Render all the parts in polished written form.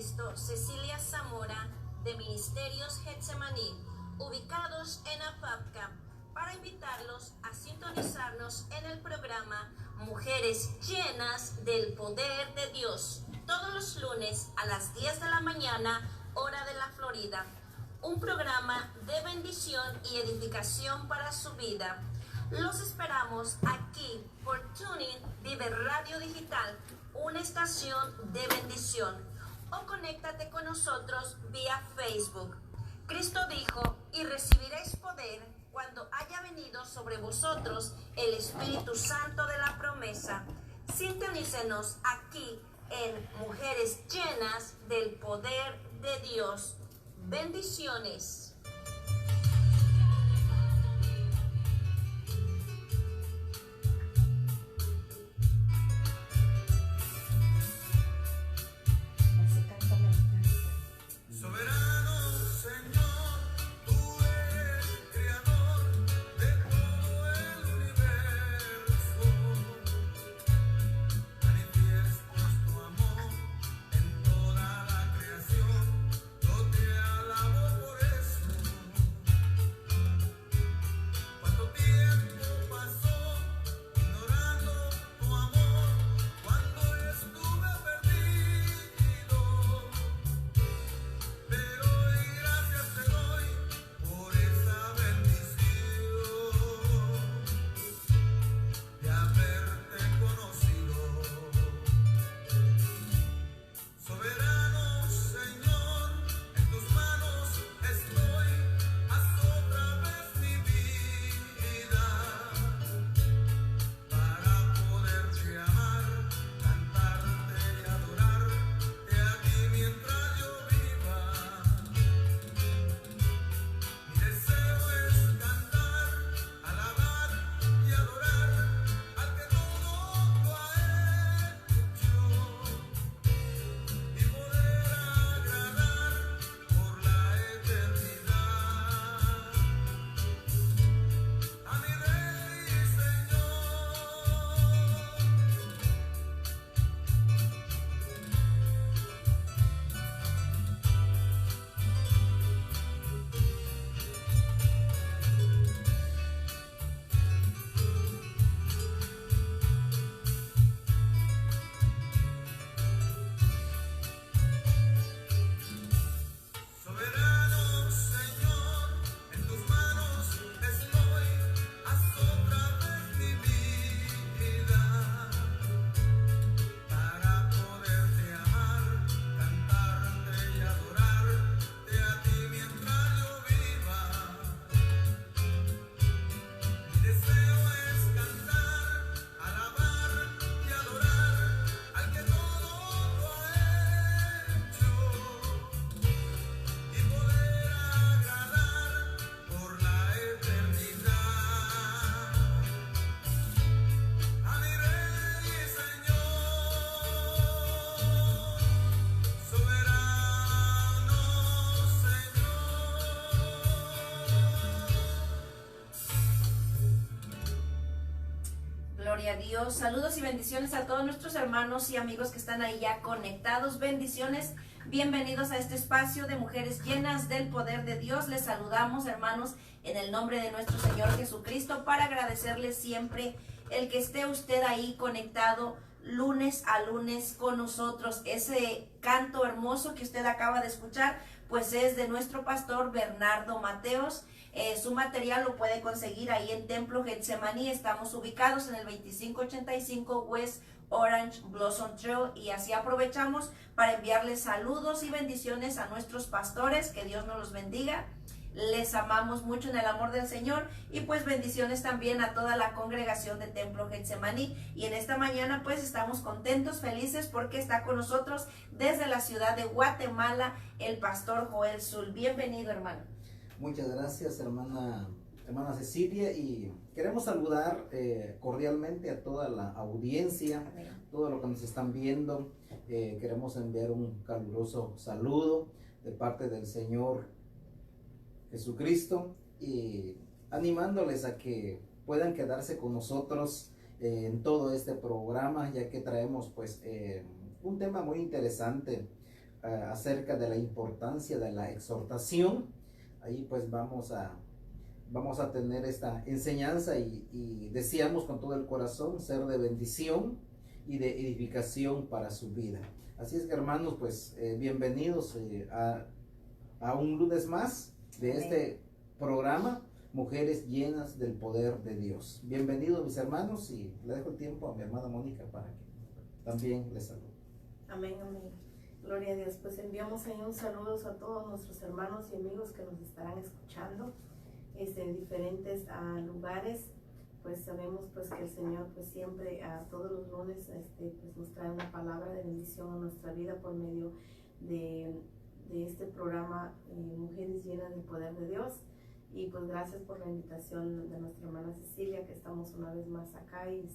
Jesucristo, Cecilia Zamora, de Ministerios Getsemaní, ubicados en Apapka, para invitarlos a sintonizarnos en el programa Mujeres Llenas del Poder de Dios, todos los lunes a las 10 de la mañana, hora de la Florida. Un programa de bendición y edificación para su vida. Los esperamos aquí por TuneIn Vive Radio Digital, una estación de bendición, o conéctate con nosotros vía Facebook. Cristo dijo: y recibiréis poder cuando haya venido sobre vosotros el Espíritu Santo de la promesa. Sintonícenos aquí en Mujeres Llenas del Poder de Dios. Bendiciones. Gloria a Dios. Saludos y bendiciones a todos nuestros hermanos y amigos que están ahí ya conectados. Bendiciones. Bienvenidos a este espacio de Mujeres Llenas del Poder de Dios. Les saludamos, hermanos, en el nombre de nuestro Señor Jesucristo, para agradecerles siempre el que esté usted ahí conectado lunes a lunes con nosotros. Ese canto hermoso que usted acaba de escuchar, pues es de nuestro pastor Bernardo Mateos. Su material lo puede conseguir ahí en Templo Getsemaní. Estamos ubicados en el 2585 West Orange Blossom Trail, y así aprovechamos para enviarles saludos y bendiciones a nuestros pastores. Que Dios nos los bendiga. Les amamos mucho en el amor del Señor, y pues bendiciones también a toda la congregación de Templo Getsemaní. Y en esta mañana pues estamos contentos, felices, porque está con nosotros desde la ciudad de Guatemala el pastor Joel Zul. Bienvenido, hermano. Muchas gracias, hermana Cecilia, y queremos saludar cordialmente a toda la audiencia, todo lo que nos están viendo. Queremos enviar un caluroso saludo de parte del Señor Jesucristo, y animándoles a que puedan quedarse con nosotros en todo este programa, ya que traemos pues un tema muy interesante acerca de la importancia de la exhortación. Ahí pues vamos a tener esta enseñanza y deseamos con todo el corazón ser de bendición y de edificación para su vida. Así es que hermanos, pues bienvenidos a un lunes más de este programa, Mujeres Llenas del Poder de Dios. Bienvenidos mis hermanos y le dejo el tiempo a mi hermana Mónica para que también les salude. Amén, amén. Gloria a Dios. Pues enviamos ahí un saludo a todos nuestros hermanos y amigos que nos estarán escuchando en diferentes lugares. Pues sabemos pues que el Señor pues siempre todos los lunes pues nos trae una palabra de bendición a nuestra vida por medio de este programa Mujeres Llenas del Poder de Dios. Y pues gracias por la invitación de nuestra hermana Cecilia, que estamos una vez más acá y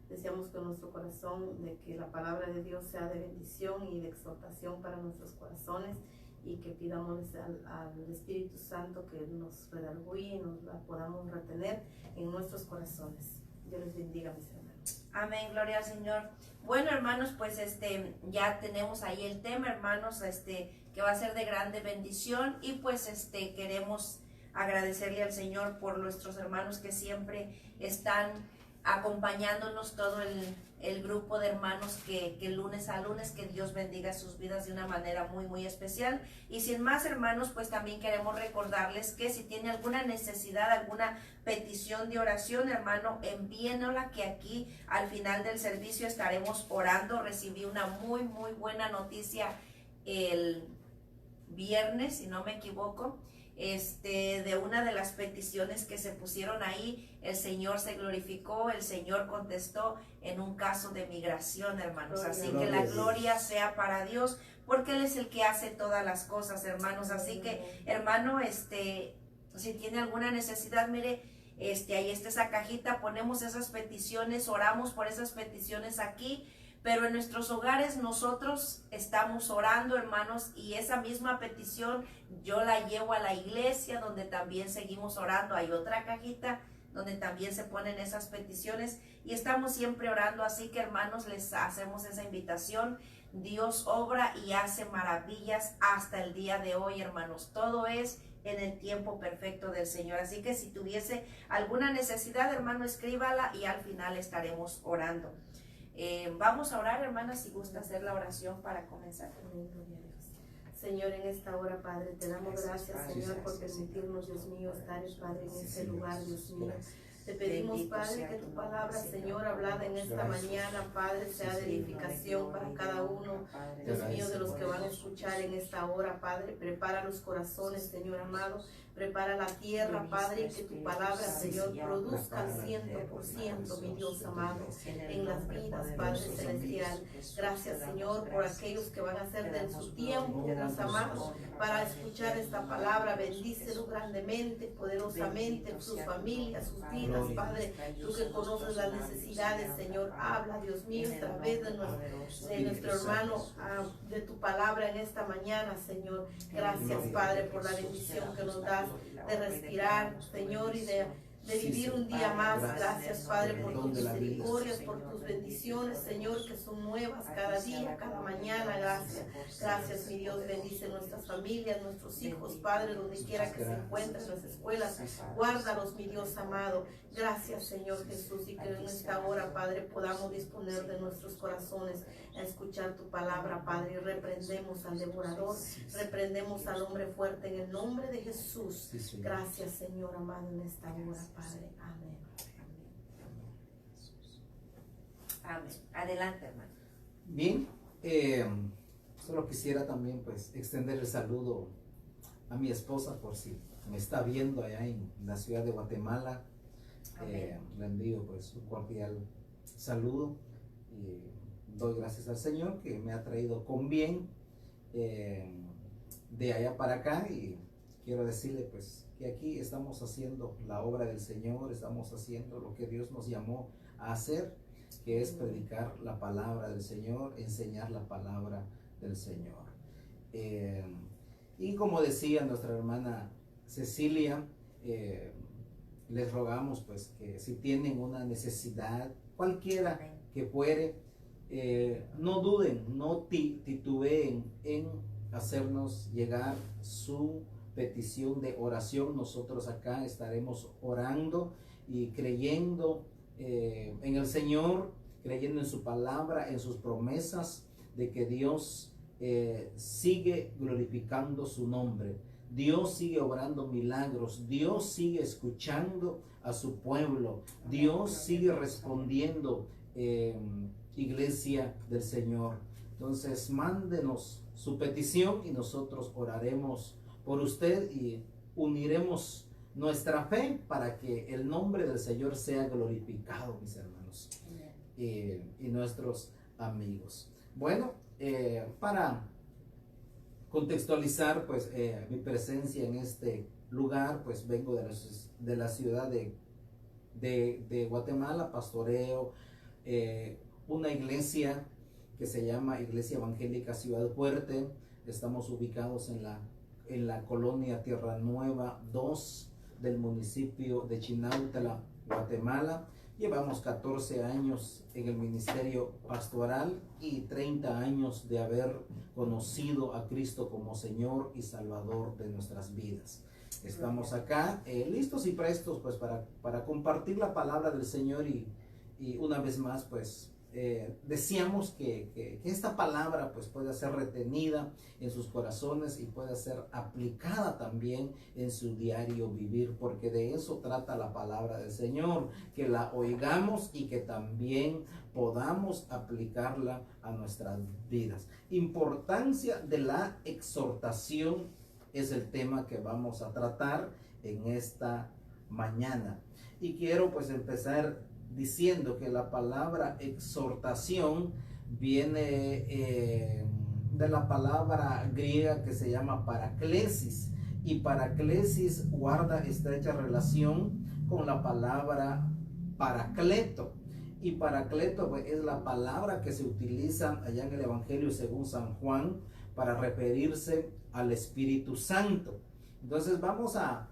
deseamos con nuestro corazón de que la palabra de Dios sea de bendición y de exhortación para nuestros corazones, y que pidamos al Espíritu Santo que nos redarguye y nos la podamos retener en nuestros corazones. Dios les bendiga, mis hermanos. Amén, gloria al Señor. Bueno, hermanos, pues ya tenemos ahí el tema, hermanos, que va a ser de grande bendición, y pues queremos agradecerle al Señor por nuestros hermanos que siempre están acompañándonos, todo el grupo de hermanos que lunes a lunes, que Dios bendiga sus vidas de una manera muy muy especial. Y sin más, hermanos, pues también queremos recordarles que si tiene alguna necesidad, alguna petición de oración, hermano, envíenla, que aquí al final del servicio estaremos orando. Recibí una muy muy buena noticia el viernes, si no me equivoco, de una de las peticiones que se pusieron ahí. El Señor se glorificó, el Señor contestó en un caso de migración, hermanos. Así que la gloria sea para Dios, porque Él es el que hace todas las cosas, hermanos. Así que, hermano, si tiene alguna necesidad, mire, ahí está esa cajita, ponemos esas peticiones, oramos por esas peticiones aquí. Pero en nuestros hogares nosotros estamos orando, hermanos, y esa misma petición yo la llevo a la iglesia, donde también seguimos orando. Hay otra cajita donde también se ponen esas peticiones y estamos siempre orando. Así que, hermanos, les hacemos esa invitación. Dios obra y hace maravillas hasta el día de hoy, hermanos. Todo es en el tiempo perfecto del Señor. Así que si tuviese alguna necesidad, hermano, escríbala y al final estaremos orando. Vamos a orar, hermana, si gusta hacer la oración para comenzar. Señor, en esta hora, Padre, te damos gracias, Señor, por permitirnos, Dios mío, estar, Padre, en este lugar, Dios mío. Te pedimos, Padre, que tu palabra, Señor, hablada en esta mañana, Padre, sea de edificación para cada uno, Dios mío, de los que van a escuchar en esta hora, Padre. Prepara los corazones, Señor amado. Prepara la tierra, Padre, y que tu palabra, Señor, produzca al 100%, mi Dios amado, en las vidas, Padre celestial. Gracias, Señor, por aquellos que van a hacer de su tiempo, Dios amado, para escuchar esta palabra. Bendícelo grandemente, poderosamente, sus familias, sus vidas, Padre. Tú que conoces las necesidades, Señor, habla, Dios mío, a través de nuestro hermano, de tu palabra en esta mañana, Señor. Gracias, Padre, por la bendición que nos das de respirar, Señor, y de vivir un día más. Gracias, Padre, por tus misericordias, por tus bendiciones, Señor, que son nuevas cada día, cada mañana. Gracias, gracias, mi Dios. Bendice nuestras familias, nuestros hijos, Padre, donde quiera que se encuentren, en las escuelas. Guárdalos, mi Dios amado. Gracias, Señor Jesús, y que en esta hora, Padre, podamos disponer de nuestros corazones a escuchar tu palabra, Padre. Y reprendemos al devorador, reprendemos al hombre fuerte en el nombre de Jesús. Gracias, Señor amado, en esta hora, Padre. Amén. Amén. Adelante, hermano. Bien, solo quisiera también pues extender el saludo a mi esposa, por si me está viendo allá en la ciudad de Guatemala. Le envío pues un cordial saludo y doy gracias al Señor que me ha traído con bien de allá para acá, y quiero decirle pues que aquí estamos haciendo la obra del Señor, estamos haciendo lo que Dios nos llamó a hacer, que es predicar la palabra del Señor, enseñar la palabra del Señor. Y como decía nuestra hermana Cecilia, les rogamos pues que si tienen una necesidad, cualquiera que fuere, no duden, no titubeen en hacernos llegar su petición de oración. Nosotros acá estaremos orando y creyendo en el Señor, creyendo en su palabra, en sus promesas, de que Dios sigue glorificando su nombre. Dios sigue obrando milagros, Dios sigue escuchando a su pueblo, Dios sigue respondiendo, iglesia del Señor. Entonces mándenos su petición y nosotros oraremos por usted y uniremos nuestra fe para que el nombre del Señor sea glorificado, mis hermanos y nuestros amigos. Bueno, para contextualizar pues mi presencia en este lugar, pues vengo de la ciudad de Guatemala, pastoreo una iglesia que se llama Iglesia Evangélica Ciudad Fuerte. Estamos ubicados en la colonia Tierra Nueva 2 del municipio de Chinautla, Guatemala. Llevamos 14 años en el ministerio pastoral y 30 años de haber conocido a Cristo como Señor y Salvador de nuestras vidas. Estamos acá listos y prestos pues para compartir la palabra del Señor y una vez más pues deseamos que esta palabra pues pueda ser retenida en sus corazones y pueda ser aplicada también en su diario vivir, porque de eso trata la palabra del Señor, que la oigamos y que también podamos aplicarla a nuestras vidas. Importancia de la exhortación es el tema que vamos a tratar en esta mañana, y quiero pues empezar diciendo que la palabra exhortación viene de la palabra griega que se llama paraklesis, y paraklesis guarda estrecha relación con la palabra paracleto, y paracleto pues, es la palabra que se utiliza allá en el Evangelio según San Juan para referirse al Espíritu Santo. Entonces vamos a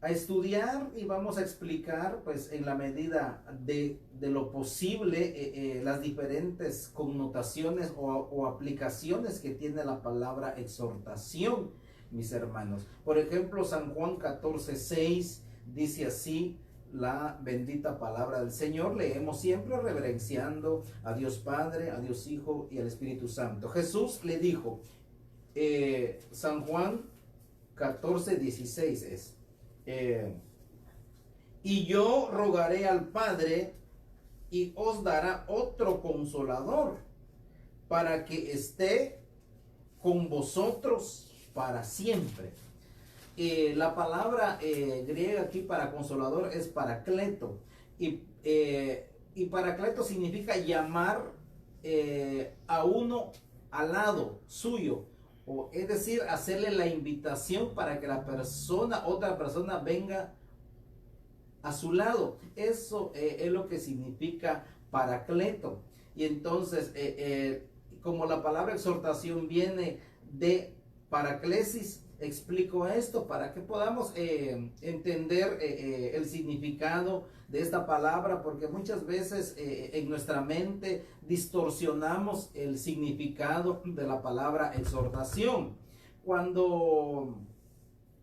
estudiar y vamos a explicar pues en la medida de lo posible las diferentes connotaciones o aplicaciones que tiene la palabra exhortación, mis hermanos. Por ejemplo, San Juan 14:6 dice así la bendita palabra del Señor. Leemos siempre reverenciando a Dios Padre, a Dios Hijo y al Espíritu Santo. Jesús le dijo, San Juan 14:16 es, y yo rogaré al Padre y os dará otro consolador para que esté con vosotros para siempre. La palabra griega aquí para consolador es paracleto, y paracleto significa llamar a uno al lado suyo, o es decir, hacerle la invitación para que otra persona venga a su lado. Eso es lo que significa paracleto. Y entonces, como la palabra exhortación viene de paraclesis, explico esto para que podamos entender el significado de esta palabra, porque muchas veces en nuestra mente distorsionamos el significado de la palabra exhortación. Cuando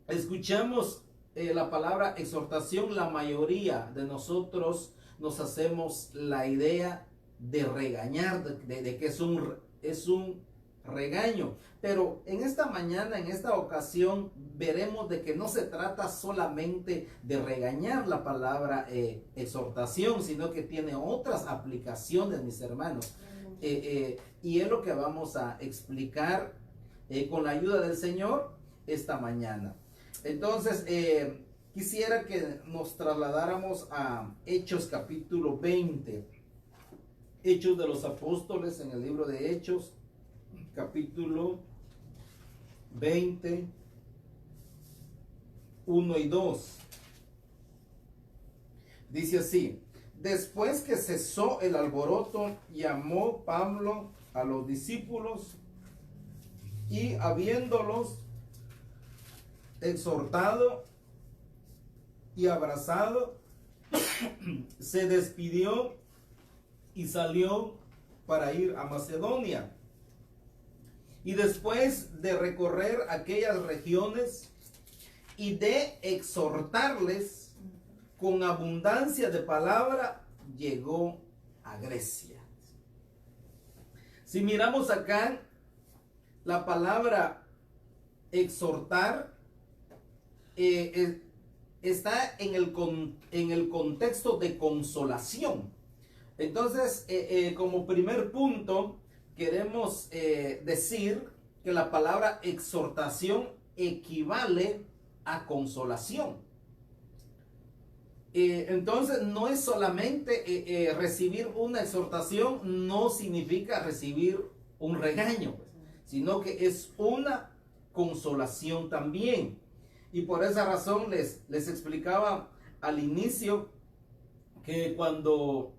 escuchamos la palabra exhortación, la mayoría de nosotros nos hacemos la idea de regañar, de que es un regaño. Pero en esta mañana, en esta ocasión, veremos de que no se trata solamente de regañar la palabra exhortación, sino que tiene otras aplicaciones, mis hermanos. Y es lo que vamos a explicar con la ayuda del Señor esta mañana. Entonces, quisiera que nos trasladáramos a Hechos capítulo 20. Hechos de los Apóstoles, en el libro de Hechos, capítulo 20, 1 y 2. Dice así: después que cesó el alboroto, llamó Pablo a los discípulos y habiéndolos exhortado y abrazado, se despidió y salió para ir a Macedonia. Y después de recorrer aquellas regiones y de exhortarles con abundancia de palabra, llegó a Grecia. Si miramos acá, la palabra exhortar está en el contexto de consolación. Entonces, como primer punto, queremos decir que la palabra exhortación equivale a consolación. Entonces, no es solamente recibir una exhortación, no significa recibir un regaño, sino que es una consolación también. Y por esa razón les explicaba al inicio que cuando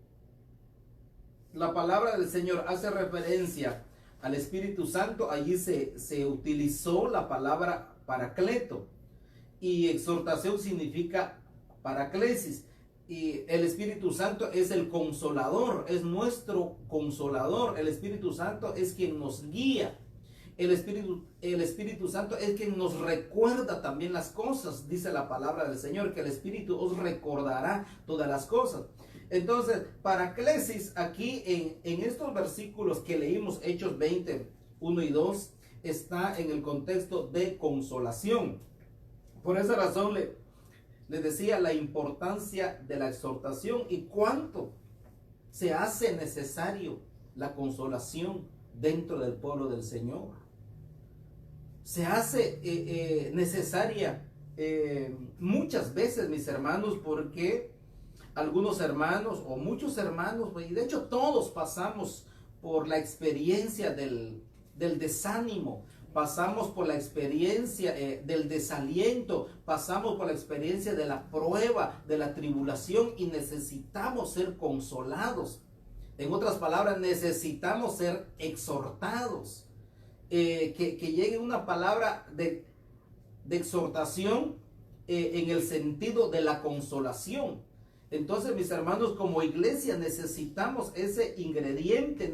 la palabra del Señor hace referencia al Espíritu Santo, allí se utilizó la palabra paracleto, y exhortación significa paraclesis, y el Espíritu Santo es el consolador, es nuestro consolador. El Espíritu Santo es quien nos guía. El Espíritu Santo es quien nos recuerda también las cosas. Dice la palabra del Señor que el Espíritu os recordará todas las cosas. Entonces, paraclesis aquí en estos versículos que leímos, Hechos 20, 1 y 2, está en el contexto de consolación. Por esa razón les decía la importancia de la exhortación y cuánto se hace necesario la consolación dentro del pueblo del Señor. Se hace necesaria muchas veces, mis hermanos, porque algunos hermanos o muchos hermanos, y de hecho todos pasamos por la experiencia del desánimo, pasamos por la experiencia del desaliento, pasamos por la experiencia de la prueba, de la tribulación, y necesitamos ser consolados. En otras palabras, necesitamos ser exhortados. Que llegue una palabra de exhortación en el sentido de la consolación. Entonces, mis hermanos, como iglesia necesitamos ese ingrediente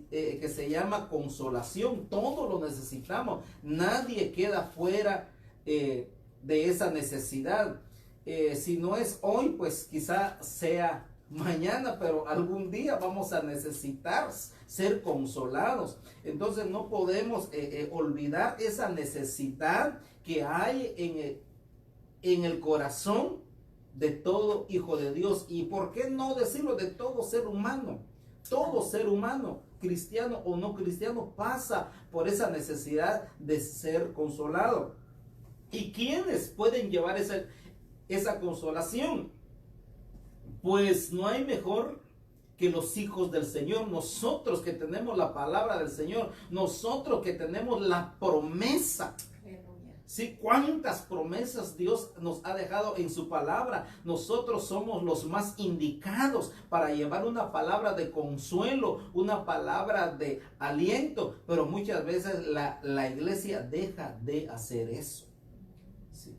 que se llama consolación. Todo lo necesitamos. Nadie queda fuera de esa necesidad. Si no es hoy, pues quizá sea mañana, pero algún día vamos a necesitar ser consolados. Entonces no podemos olvidar esa necesidad que hay en el corazón de todo hijo de Dios, y por qué no decirlo, de todo ser humano. Todo ser humano, cristiano o no cristiano, pasa por esa necesidad de ser consolado. ¿Y quiénes pueden llevar esa consolación? Pues no hay mejor que los hijos del Señor, nosotros que tenemos la palabra del Señor, nosotros que tenemos la promesa. Sí, cuántas promesas Dios nos ha dejado en su palabra. Nosotros somos los más indicados para llevar una palabra de consuelo, una palabra de aliento, pero muchas veces la iglesia deja de hacer eso. Sí.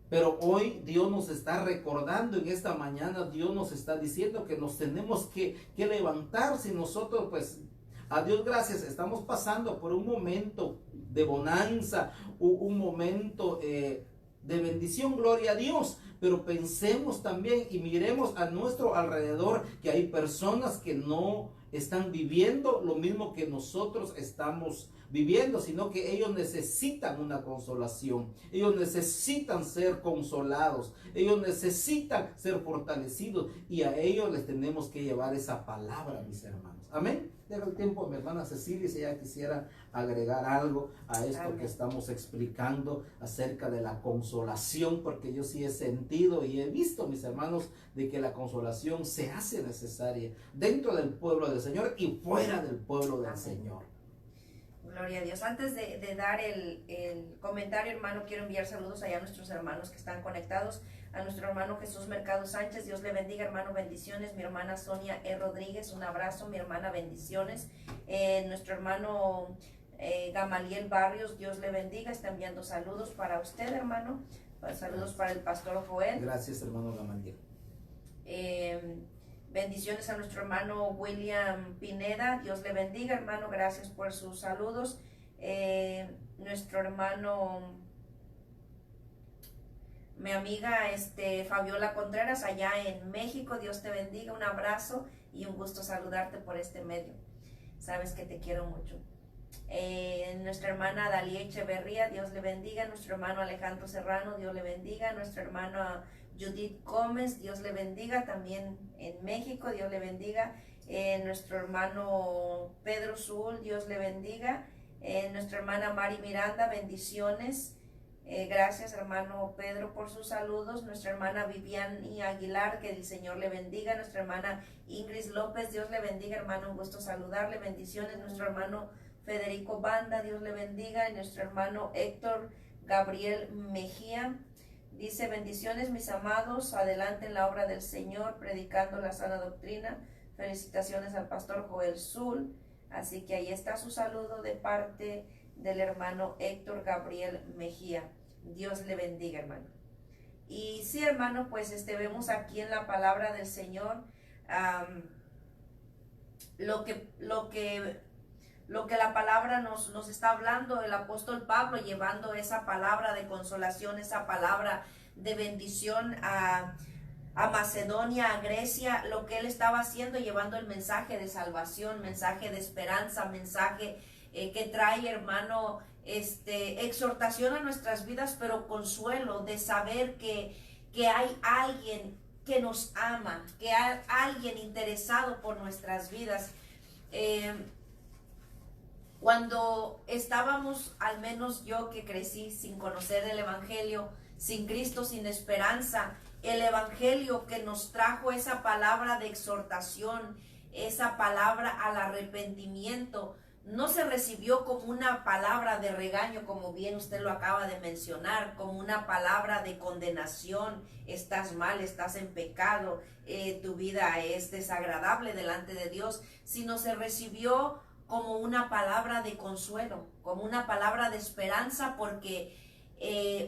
Pero hoy Dios nos está recordando, en esta mañana Dios nos está diciendo que nos tenemos que levantar. Si nosotros, pues, a Dios gracias, estamos pasando por un momento de bonanza, un momento de bendición, gloria a Dios, pero pensemos también y miremos a nuestro alrededor que hay personas que no están viviendo lo mismo que nosotros estamos viviendo, sino que ellos necesitan una consolación, ellos necesitan ser consolados, ellos necesitan ser fortalecidos, y a ellos les tenemos que llevar esa palabra, mis hermanos. Amén. Dejo el tiempo a mi hermana Cecilia si ella quisiera agregar algo a esto. Amén. Que estamos explicando acerca de la consolación, porque yo sí he sentido y he visto, mis hermanos, de que la consolación se hace necesaria dentro del pueblo del Señor y fuera del pueblo del Amén. Señor. Gloria a Dios. Antes de dar el comentario, hermano, quiero enviar saludos allá a nuestros hermanos que están conectados. A nuestro hermano Jesús Mercado Sánchez, Dios le bendiga, hermano, bendiciones. Mi hermana Sonia Rodríguez, un abrazo, mi hermana, bendiciones. Nuestro hermano Gamaliel Barrios, Dios le bendiga, está enviando saludos para usted, hermano. Saludos para el pastor Joel. Gracias, hermano Gamaliel. Bendiciones a nuestro hermano William Pineda. Dios le bendiga, hermano. Gracias por sus saludos. Nuestro hermano, mi amiga Fabiola Contreras allá en México. Dios te bendiga. Un abrazo y un gusto saludarte por este medio. Sabes que te quiero mucho. Nuestra hermana Dalia Echeverría, Dios le bendiga. Nuestro hermano Alejandro Serrano, Dios le bendiga. Nuestra hermana Judith Gómez, Dios le bendiga, también en México, Dios le bendiga. Nuestro hermano Pedro Zul, Dios le bendiga. Nuestra hermana Mari Miranda, bendiciones. Gracias, hermano Pedro, por sus saludos. Nuestra hermana Viviani Aguilar, que el Señor le bendiga. Nuestra hermana Ingrid López, Dios le bendiga, hermano, un gusto saludarle. Bendiciones. Nuestro hermano Federico Banda, Dios le bendiga. Y nuestro hermano Héctor Gabriel Mejía dice: bendiciones, mis amados, adelante en la obra del Señor, predicando la sana doctrina. Felicitaciones al pastor Joel Zul. Así que ahí está su saludo de parte del hermano Héctor Gabriel Mejía. Dios le bendiga, hermano. Y sí, hermano, pues vemos aquí en la palabra del Señor lo que la palabra nos está hablando, el apóstol Pablo llevando esa palabra de consolación, esa palabra de bendición a Macedonia, a Grecia, lo que él estaba haciendo, llevando el mensaje de salvación, mensaje de esperanza, mensaje que trae, hermano, exhortación a nuestras vidas, pero consuelo de saber que hay alguien que nos ama, que hay alguien interesado por nuestras vidas. Cuando estábamos, al menos yo que crecí sin conocer el Evangelio, sin Cristo, sin esperanza, el Evangelio que nos trajo esa palabra de exhortación, esa palabra al arrepentimiento, no se recibió como una palabra de regaño, como bien usted lo acaba de mencionar, como una palabra de condenación: estás mal, estás en pecado, tu vida es desagradable delante de Dios, sino se recibió como una palabra de consuelo, como una palabra de esperanza, porque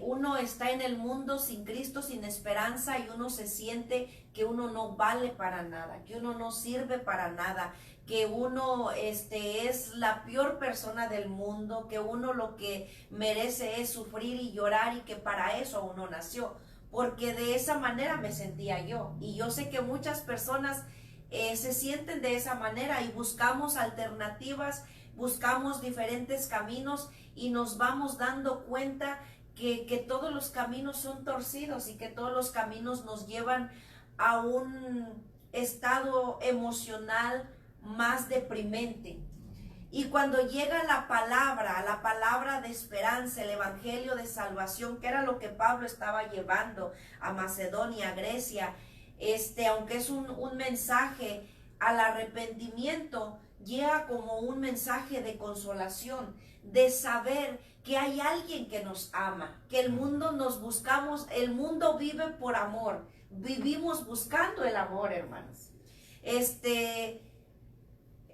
uno está en el mundo sin Cristo, sin esperanza, y uno se siente que uno no vale para nada, que uno no sirve para nada, que uno es la peor persona del mundo, que uno lo que merece es sufrir y llorar, y que para eso uno nació, porque de esa manera me sentía yo, y yo sé que muchas personas se sienten de esa manera, y buscamos alternativas, buscamos diferentes caminos, y nos vamos dando cuenta que todos los caminos son torcidos, y que todos los caminos nos llevan a un estado emocional más deprimente. Y cuando llega la palabra de esperanza, el evangelio de salvación, que era lo que Pablo estaba llevando a Macedonia, a Grecia, aunque es un mensaje al arrepentimiento, llega como un mensaje de consolación, de saber que hay alguien que nos ama, que el mundo nos buscamos, el mundo vive por amor, vivimos buscando el amor, hermanos.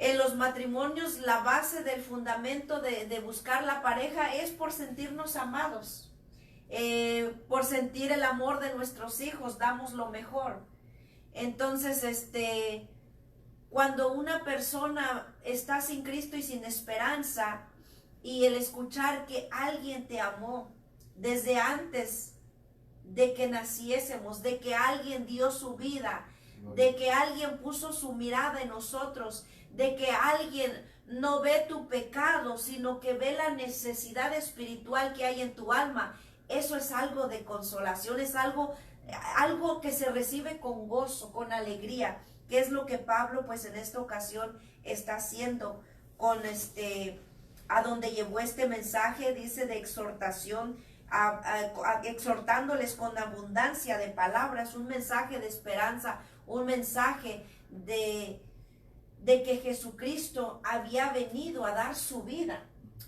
En los matrimonios, la base del fundamento de buscar la pareja es por sentirnos amados, por sentir el amor de nuestros hijos, damos lo mejor. Entonces, cuando una persona está sin Cristo y sin esperanza, y el escuchar que alguien te amó desde antes de que naciésemos, de que alguien dio su vida, de que alguien puso su mirada en nosotros, de que alguien no ve tu pecado, sino que ve la necesidad espiritual que hay en tu alma, eso es algo de consolación, es algo que se recibe con gozo, con alegría, que es lo que Pablo pues en esta ocasión está haciendo con a donde llevó este mensaje, dice, de exhortación, exhortándoles con abundancia de palabras, un mensaje de esperanza, un mensaje de que Jesucristo había venido a dar su vida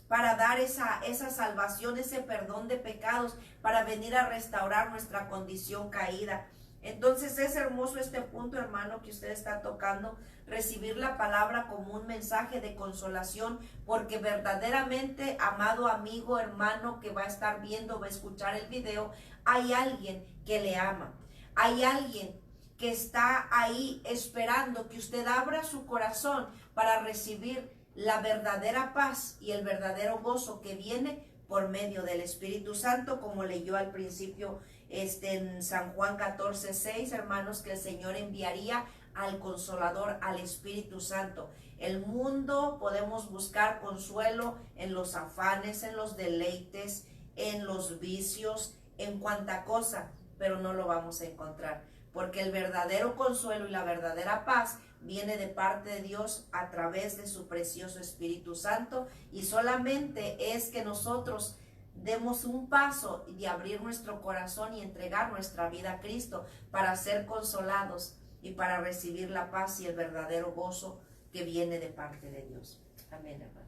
para dar esa salvación, ese perdón de pecados, para venir a restaurar nuestra condición caída. Entonces es hermoso este punto, hermano, que usted está tocando, recibir la palabra como un mensaje de consolación, porque verdaderamente, amado amigo, hermano, que va a estar viendo, va a escuchar el video, hay alguien que le ama, hay alguien que está ahí esperando que usted abra su corazón para recibir la verdadera paz y el verdadero gozo que viene por medio del Espíritu Santo, como leyó al principio en San Juan 14:6, hermanos, que el Señor enviaría al Consolador, al Espíritu Santo. El mundo podemos buscar consuelo en los afanes, en los deleites, en los vicios, en cuanta cosa, pero no lo vamos a encontrar, porque el verdadero consuelo y la verdadera paz viene de parte de Dios a través de su precioso Espíritu Santo, y solamente es que nosotros demos un paso de abrir nuestro corazón y entregar nuestra vida a Cristo para ser consolados y para recibir la paz y el verdadero gozo que viene de parte de Dios. Amén, hermano.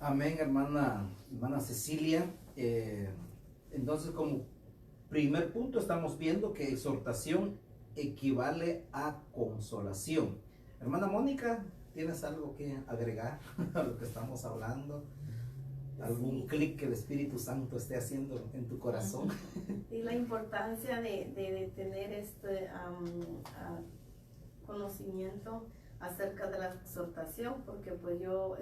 Amén, hermana Cecilia. Entonces, como primer punto, estamos viendo que exhortación equivale a consolación. Hermana Mónica, ¿tienes algo que agregar a lo que estamos hablando? ¿Algún clic que el Espíritu Santo esté haciendo en tu corazón? Y la importancia de tener este conocimiento acerca de la exhortación, porque pues yo,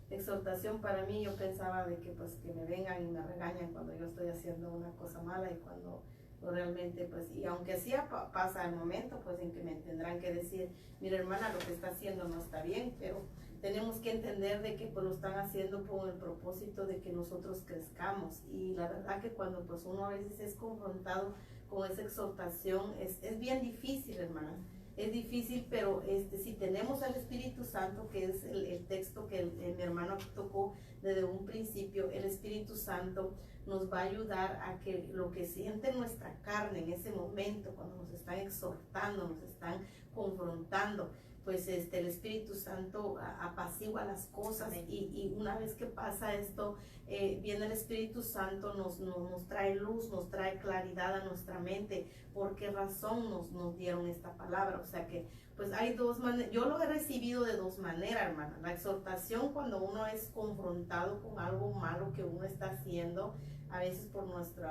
exhortación para mí, yo pensaba de que pues que me vengan y me regañan cuando yo estoy haciendo una cosa mala, y cuando realmente pues, y aunque sí pasa el momento pues en que me tendrán que decir, mira hermana, lo que está haciendo no está bien, pero tenemos que entender de que pues lo están haciendo con el propósito de que nosotros crezcamos. Y la verdad que cuando pues uno a veces es confrontado con esa exhortación, es bien difícil, hermana. Es difícil, pero si tenemos al Espíritu Santo, que es el texto que mi hermano tocó desde un principio, el Espíritu Santo nos va a ayudar a que lo que siente nuestra carne en ese momento, cuando nos están exhortando, nos están confrontando, pues el Espíritu Santo apacigua las cosas, y una vez que pasa esto, viene el Espíritu Santo, nos trae luz, nos trae claridad a nuestra mente, por qué razón nos dieron esta palabra. O sea que pues hay dos maneras, yo lo he recibido de dos maneras, hermana. La exhortación, cuando uno es confrontado con algo malo que uno está haciendo, a veces por nuestro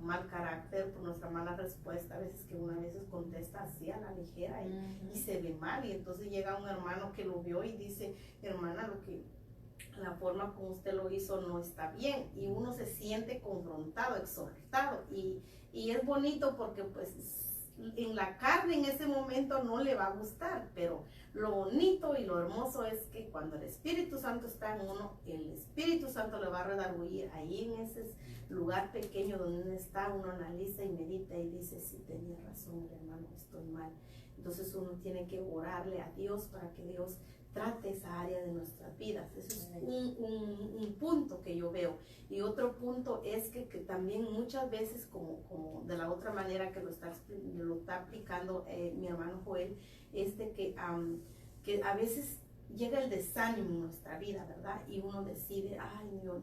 mal carácter, por nuestra mala respuesta, a veces que uno a veces contesta así a la ligera y se ve mal, y entonces llega un hermano que lo vio y dice, hermana, la forma como usted lo hizo no está bien, y uno se siente confrontado, exhortado, y es bonito porque pues en la carne en ese momento no le va a gustar, pero lo bonito y lo hermoso es que cuando el Espíritu Santo está en uno, el Espíritu Santo le va a redarguir ahí en ese lugar pequeño donde uno está, uno analiza y medita y dice, sí, tenía razón, hermano, estoy mal. Entonces uno tiene que orarle a Dios para que Dios trate esa área de nuestras vidas. Eso es un punto que yo veo. Y otro punto es que también muchas veces, como de la otra manera que lo está aplicando mi hermano Joel, que a veces llega el desánimo en nuestra vida, ¿verdad? Y uno decide, ay, no,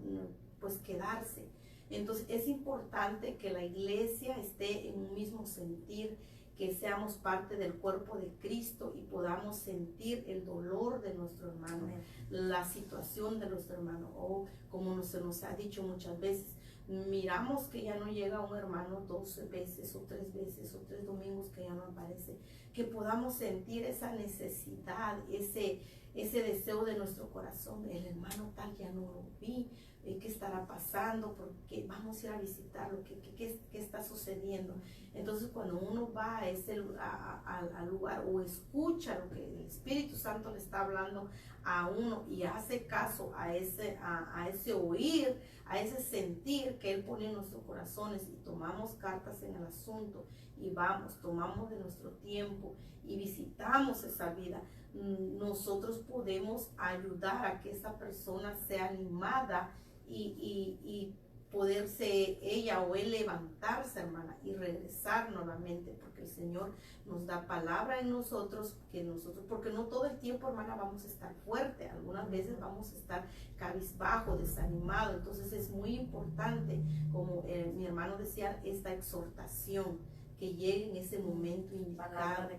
pues quedarse. Entonces es importante que la iglesia esté en un mismo sentir, que seamos parte del cuerpo de Cristo y podamos sentir el dolor de nuestro hermano, la situación de nuestro hermano, o como se nos ha dicho muchas veces, miramos que ya no llega un hermano 2 veces o 3 veces o 3 domingos que ya no aparece, que podamos sentir esa necesidad, ese deseo de nuestro corazón, el hermano tal ya no lo vi, ¿qué estará pasando? Porque vamos a ir a visitarlo, ¿qué está sucediendo? Entonces cuando uno va a ese al lugar o escucha lo que el Espíritu Santo le está hablando a uno y hace caso a ese oír, a ese sentir que Él pone en nuestros corazones, y tomamos cartas en el asunto y vamos, tomamos de nuestro tiempo y visitamos esa vida, nosotros podemos ayudar a que esa persona sea animada y poderse ella o él levantarse, hermana, y regresar nuevamente, porque el Señor nos da palabra en nosotros, porque no todo el tiempo, hermana, vamos a estar fuerte, algunas veces vamos a estar cabizbajo, desanimado. Entonces es muy importante, como mi hermano decía, esta exhortación que llegue en ese momento indicado,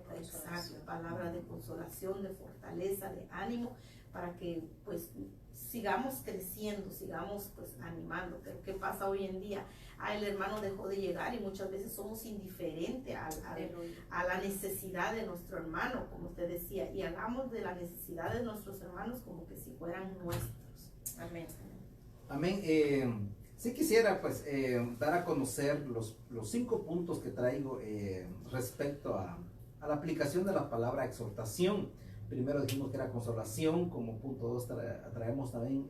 palabra de consolación, de fortaleza, de ánimo, para que pues sigamos creciendo, sigamos pues animando. ¿Qué pasa hoy en día? El hermano dejó de llegar y muchas veces somos indiferentes a la necesidad de nuestro hermano, como usted decía, y hablamos de la necesidad de nuestros hermanos como que si fueran nuestros. Amén. Amén. Sí quisiera pues dar a conocer los 5 puntos que traigo respecto a la aplicación de la palabra exhortación. Primero dijimos que era consolación, como punto 2 traemos también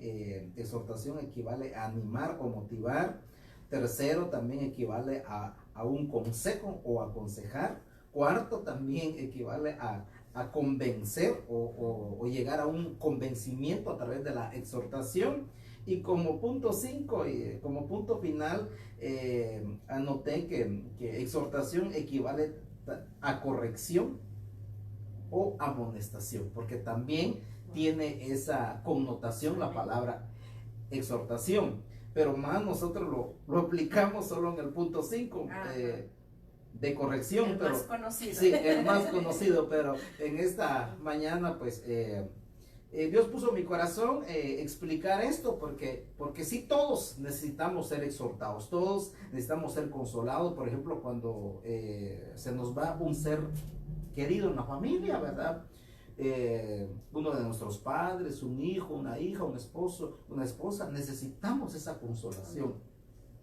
exhortación equivale a animar o motivar. Tercero también equivale a un consejo o aconsejar. Cuarto también equivale a convencer o llegar a un convencimiento a través de la exhortación. Y como punto 5, como punto final, anoté que exhortación equivale a corrección o amonestación, porque también tiene esa connotación la palabra exhortación, pero más nosotros lo aplicamos solo en el punto 5 de corrección. El más conocido. Sí, el más conocido, pero en esta mañana pues Dios puso en mi corazón explicar esto, porque sí, todos necesitamos ser exhortados, todos necesitamos ser consolados. Por ejemplo, cuando se nos va un ser querido en la familia, ¿verdad? Uno de nuestros padres, un hijo, una hija, un esposo, una esposa, necesitamos esa consolación.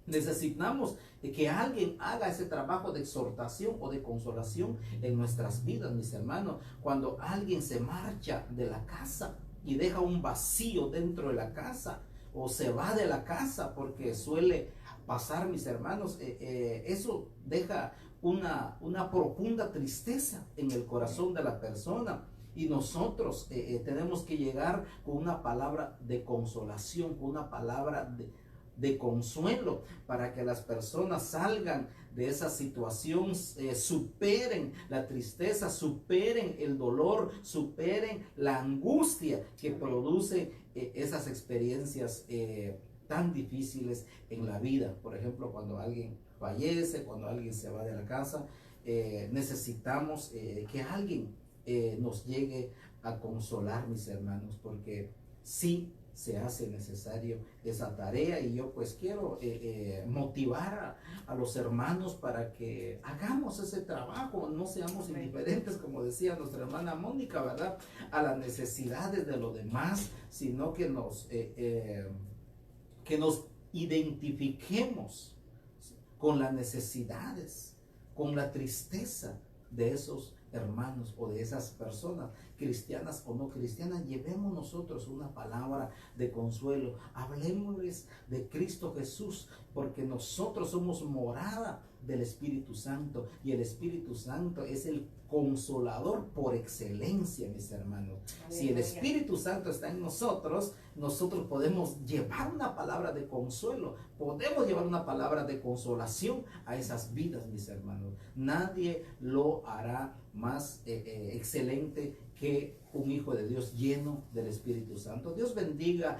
Necesitamos que alguien haga ese trabajo de exhortación o de consolación en nuestras vidas, mis hermanos. Cuando alguien se marcha de la casa y deja un vacío dentro de la casa, o se va de la casa, porque suele pasar, mis hermanos, eso deja una profunda tristeza en el corazón de la persona. Y nosotros tenemos que llegar con una palabra de consolación, con una palabra de consuelo, para que las personas salgan de esa situación, superen la tristeza, superen el dolor, superen la angustia que produce esas experiencias tan difíciles en la vida. Por ejemplo, cuando alguien fallece, cuando alguien se va de la casa, necesitamos que alguien nos llegue a consolar, mis hermanos, porque sí se hace necesario esa tarea. Y yo pues quiero motivar a los hermanos para que hagamos ese trabajo, no seamos indiferentes, como decía nuestra hermana Mónica, ¿verdad?, a las necesidades de los demás, sino que nos identifiquemos con las necesidades, con la tristeza de esos hermanos o de esas personas, cristianas o no cristianas. Llevemos nosotros una palabra de consuelo, hablemosles de Cristo Jesús, porque nosotros somos morada del Espíritu Santo, y el Espíritu Santo es el consolador por excelencia, mis hermanos. Si el Espíritu Santo está en nosotros, nosotros podemos llevar una palabra de consuelo, podemos llevar una palabra de consolación a esas vidas, mis hermanos. Nadie lo hará más excelente que un hijo de Dios lleno del Espíritu Santo. Dios bendiga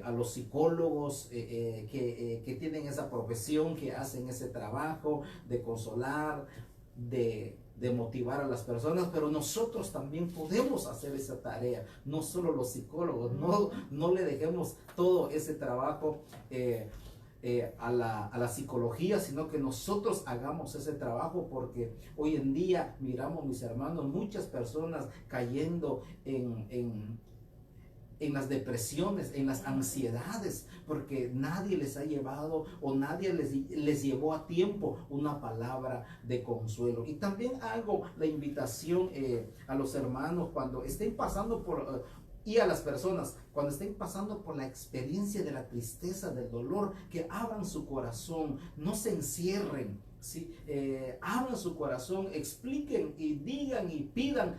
a los psicólogos que tienen esa profesión, que hacen ese trabajo de consolar, de motivar a las personas, pero nosotros también podemos hacer esa tarea, no solo los psicólogos. No le dejemos todo ese trabajo a la psicología, sino que nosotros hagamos ese trabajo, porque hoy en día miramos, mis hermanos, muchas personas cayendo en las depresiones, en las ansiedades, porque nadie les ha llevado o nadie les llevó a tiempo una palabra de consuelo. Y también hago la invitación a los hermanos cuando estén pasando y a las personas cuando estén pasando por la experiencia de la tristeza, del dolor, que abran su corazón, no se encierren, ¿sí? Abran su corazón, expliquen y digan y pidan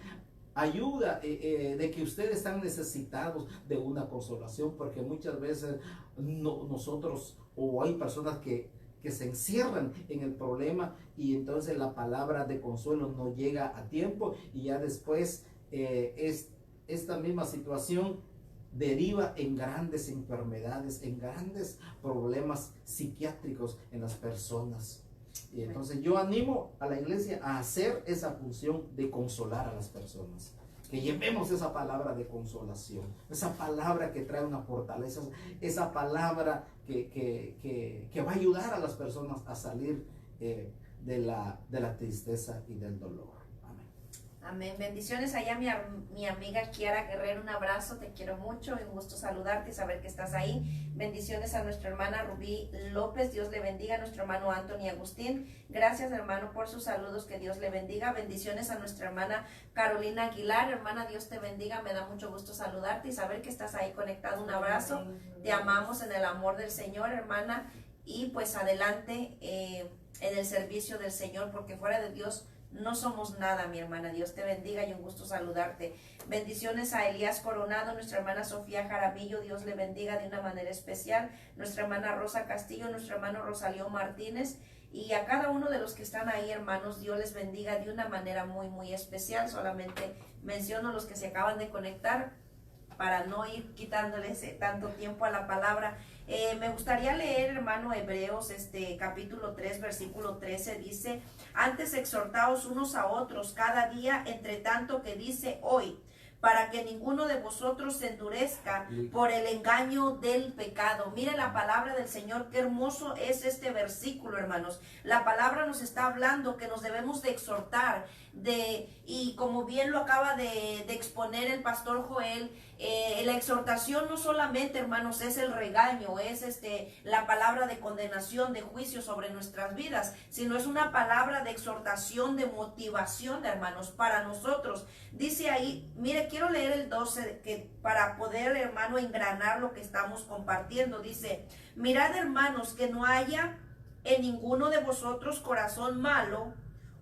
ayuda, de que ustedes están necesitados de una consolación, porque muchas veces nosotros, o hay personas que se encierran en el problema, y entonces la palabra de consuelo no llega a tiempo, y ya después esta misma situación deriva en grandes enfermedades, en grandes problemas psiquiátricos en las personas. Y entonces yo animo a la iglesia a hacer esa función de consolar a las personas. que llevemos esa palabra de consolación, esa palabra que trae una fortaleza, esa palabra que va a ayudar a las personas a salir de la tristeza y del dolor. Amén. Amén. Bendiciones allá mi amiga Kiara Guerrero, un abrazo, te quiero mucho, un gusto saludarte y saber que estás ahí. Bendiciones a nuestra hermana Rubí López, Dios le bendiga, a nuestro hermano Anthony Agustín, gracias hermano por sus saludos, que Dios le bendiga. Bendiciones a nuestra hermana Carolina Aguilar, hermana, Dios te bendiga, me da mucho gusto saludarte y saber que estás ahí conectado, un abrazo, te amamos en el amor del Señor, hermana, y pues adelante en el servicio del Señor, porque fuera de Dios no somos nada, mi hermana. Dios te bendiga y un gusto saludarte. Bendiciones a Elías Coronado, nuestra hermana Sofía Jaramillo, Dios le bendiga de una manera especial. Nuestra hermana Rosa Castillo, nuestro hermano Rosalío Martínez y a cada uno de los que están ahí, hermanos, Dios les bendiga de una manera muy, muy especial. Solamente menciono los que se acaban de conectar para no ir quitándoles tanto tiempo a la palabra. Me gustaría leer, hermano, Hebreos, capítulo 3, versículo 13, dice: antes exhortaos unos a otros cada día, entre tanto que dice hoy, para que ninguno de vosotros se endurezca por el engaño del pecado. Mire la palabra del Señor, qué hermoso es este versículo, hermanos. La palabra nos está hablando que nos debemos de exhortar, y como bien lo acaba de exponer el pastor Joel, la exhortación no solamente, hermanos, es el regaño, es la palabra de condenación, de juicio sobre nuestras vidas, sino es una palabra de exhortación, de motivación, hermanos, para nosotros. Dice ahí, mire, quiero leer el 12 para poder, hermano, engranar lo que estamos compartiendo. Dice: mirad, hermanos, que no haya en ninguno de vosotros corazón malo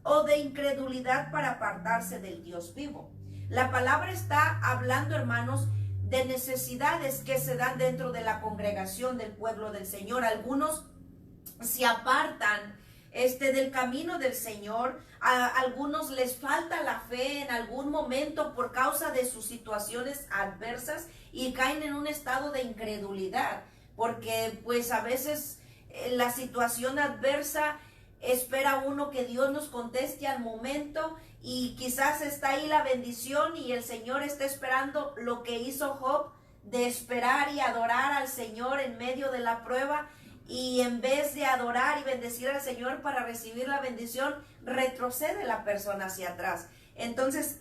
o de incredulidad para apartarse del Dios vivo. La palabra está hablando, hermanos, de necesidades que se dan dentro de la congregación del pueblo del Señor. Algunos se apartan del camino del Señor, a algunos les falta la fe en algún momento por causa de sus situaciones adversas y caen en un estado de incredulidad, porque pues a veces la situación adversa espera uno que Dios nos conteste al momento, y quizás está ahí la bendición y el Señor está esperando lo que hizo Job, de esperar y adorar al Señor en medio de la prueba, y en vez de adorar y bendecir al Señor para recibir la bendición, retrocede la persona hacia atrás. Entonces,